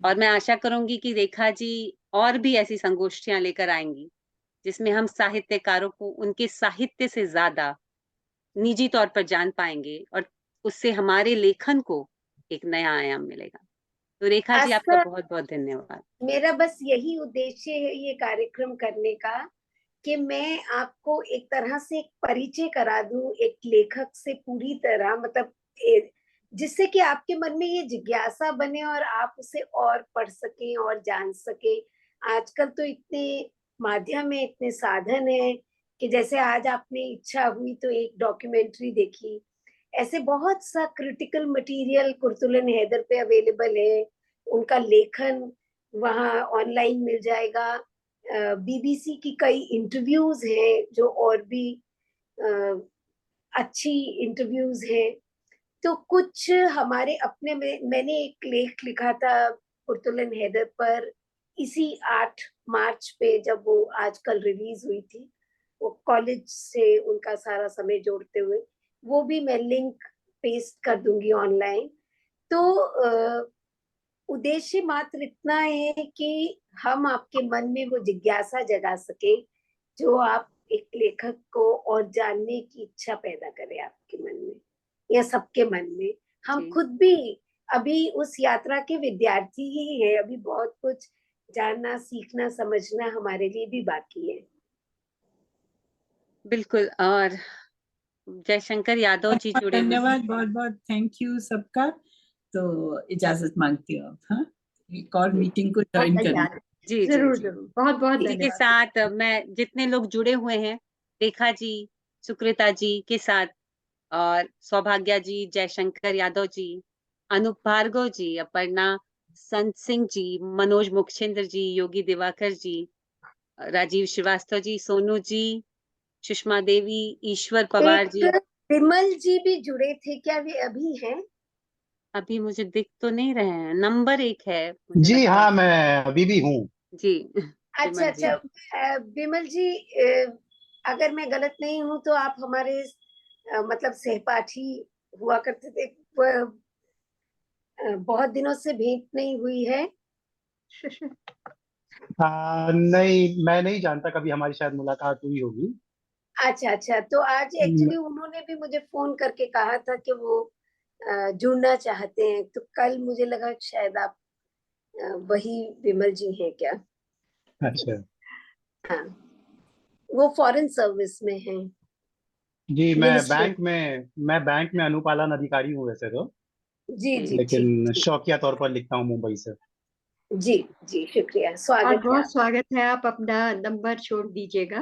और मैं आशा करूंगी कि रेखा जी और भी ऐसी संगोष्ठियां लेकर आएंगी, जिसमें हम साहित्यकारों को उनके साहित्य से ज्यादा निजी तौर पर जान पाएंगे, और उससे हमारे लेखन को एक नया आयाम मिलेगा। तो रेखा जी आपका आस्था, बहुत बहुत धन्यवाद। मेरा बस यही उद्देश्य है ये कार्यक्रम करने का, कि मैं आपको एक तरह से एक परिचय करा दूं एक लेखक से पूरी तरह, मतलब जिससे कि आपके मन में ये जिज्ञासा बने और आप उसे और पढ़ सकें और जान सकें। आजकल तो इतने माध्यम है, इतने साधन है, कि जैसे आज आपने इच्छा हुई तो एक डॉक्यूमेंट्री देखी, ऐसे बहुत सा क्रिटिकल मटेरियल कुर्तुलन हैदर पे अवेलेबल है। उनका लेखन वहाँ ऑनलाइन मिल जाएगा। बीबीसी की कई इंटरव्यूज हैं जो और भी अच्छी इंटरव्यूज हैं। तो कुछ हमारे अपने में, मैंने एक लेख लिखा था कुर्तुलन हैदर पर इसी 8 मार्च पे, जब वो आजकल रिलीज हुई थी, वो कॉलेज से उनका सारा समय जोड़ते हुए, वो भी मैं लिंक पेस्ट कर दूंगी ऑनलाइन। तो उद्देश्य मात्र इतना है कि हम आपके मन में वो जिज्ञासा जगा सके जो आप एक लेखक को और जानने की इच्छा पैदा करे आपके मन में या सबके मन में। हम जी। खुद भी अभी उस यात्रा के विद्यार्थी ही है, अभी बहुत कुछ जानना, सीखना, समझना हमारे लिए भी बाकी है। बिल्कुल। और जयशंकर यादव जी जुड़े हुए हैं। धन्यवाद, बहुत बहुत थैंक यू सबका। तो इजाजत मांगती हूँ अब, हाँ, एक और मीटिंग को ज्वाइन करने। तैयार है। जी जी जरूर जी। जरूर, बहुत बहुत इसी के धन्यवाद। साथ मैं जितने लोग जुड़े हुए हैं, रेखा जी, सुकृता जी के साथ, और सौभाग्या जी, जयशंकर यादव जी, अनूप भार्गव जी, अपर्णा संत सिंह जी, मनोज मुखचंद्र जी, योगी दिवाकर जी, राजीव श्रीवास्तव जी, सोनू जी, सुषमा देवी, ईश्वर पवार जी। एक विमल जी भी जुड़े थे, क्या वे अभी हैं? अभी मुझे दिख तो नहीं रहे हैं, नंबर एक है मुझे जी लगता हाँ, है। मैं अभी भी हूँ। जी। अच्छा विमल जी। अच्छा, विमल जी, अगर मैं गलत नहीं हूँ तो आप हमारे मतलब सहपाठी हुआ करते थे। बहुत दिनों से भेंट नहीं हुई है। नहीं, मैं नहीं जानता, कभी हमारी शायद मुलाकात हुई होगी। अच्छा अच्छा, तो आज एक्चुअली उन्होंने भी मुझे फोन करके कहा था कि वो जुड़ना चाहते हैं, तो कल मुझे लगा कि शायद आप वही विमल जी हैं क्या? अच्छा हाँ, वो फॉरेन सर्विस में हैं, जी, मिनिस्ट्री। मैं बैंक में अनुपालन अधिकारी हूँ वैसे तो, जी जी, ठीक लेकिन ठीक। शौकिया तौर पर लिखता हूँ मुंबई से। जी जी, शुक्रिया, और स्वागत है बहुत स्वागत है, आप अपना नंबर छोड़ दीजिएगा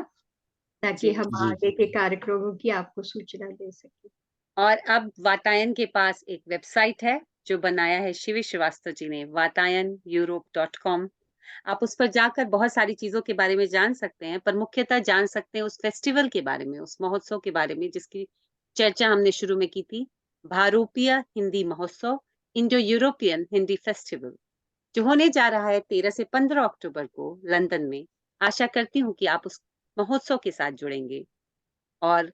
ताकि जी। हम जी आगे के कार्यक्रमों की आपको सूचना दे सकें। और अब वातायन के पास एक वेबसाइट है जो बनाया है शिव श्रीवास्तव जी ने, vatayaneurope.com। आप उस पर जाकर बहुत सारी चीजों के बारे में जान सकते हैं, पर मुख्यतः जान सकते हैं उस फेस्टिवल के बारे में, उस महोत्सव के बारे में जिसकी चर्चा हमने शुरू में की थी, भारूपीय हिंदी महोत्सव, इंडो यूरोपियन हिंदी फेस्टिवल, जो होने जा रहा है 13 से 15 अक्टूबर को लंदन में। आशा करती हूँ कि आप उस महोत्सव के साथ जुड़ेंगे। और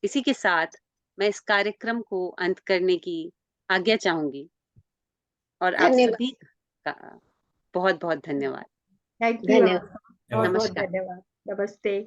इसी के साथ मैं इस कार्यक्रम को अंत करने की आज्ञा चाहूंगी, और आप धन्यवाद। सभी का बहुत बहुत धन्यवाद। थैंक यू, धन्यवाद। बहुत बहुत नमस्कार। धन्यवाद। नमस्ते।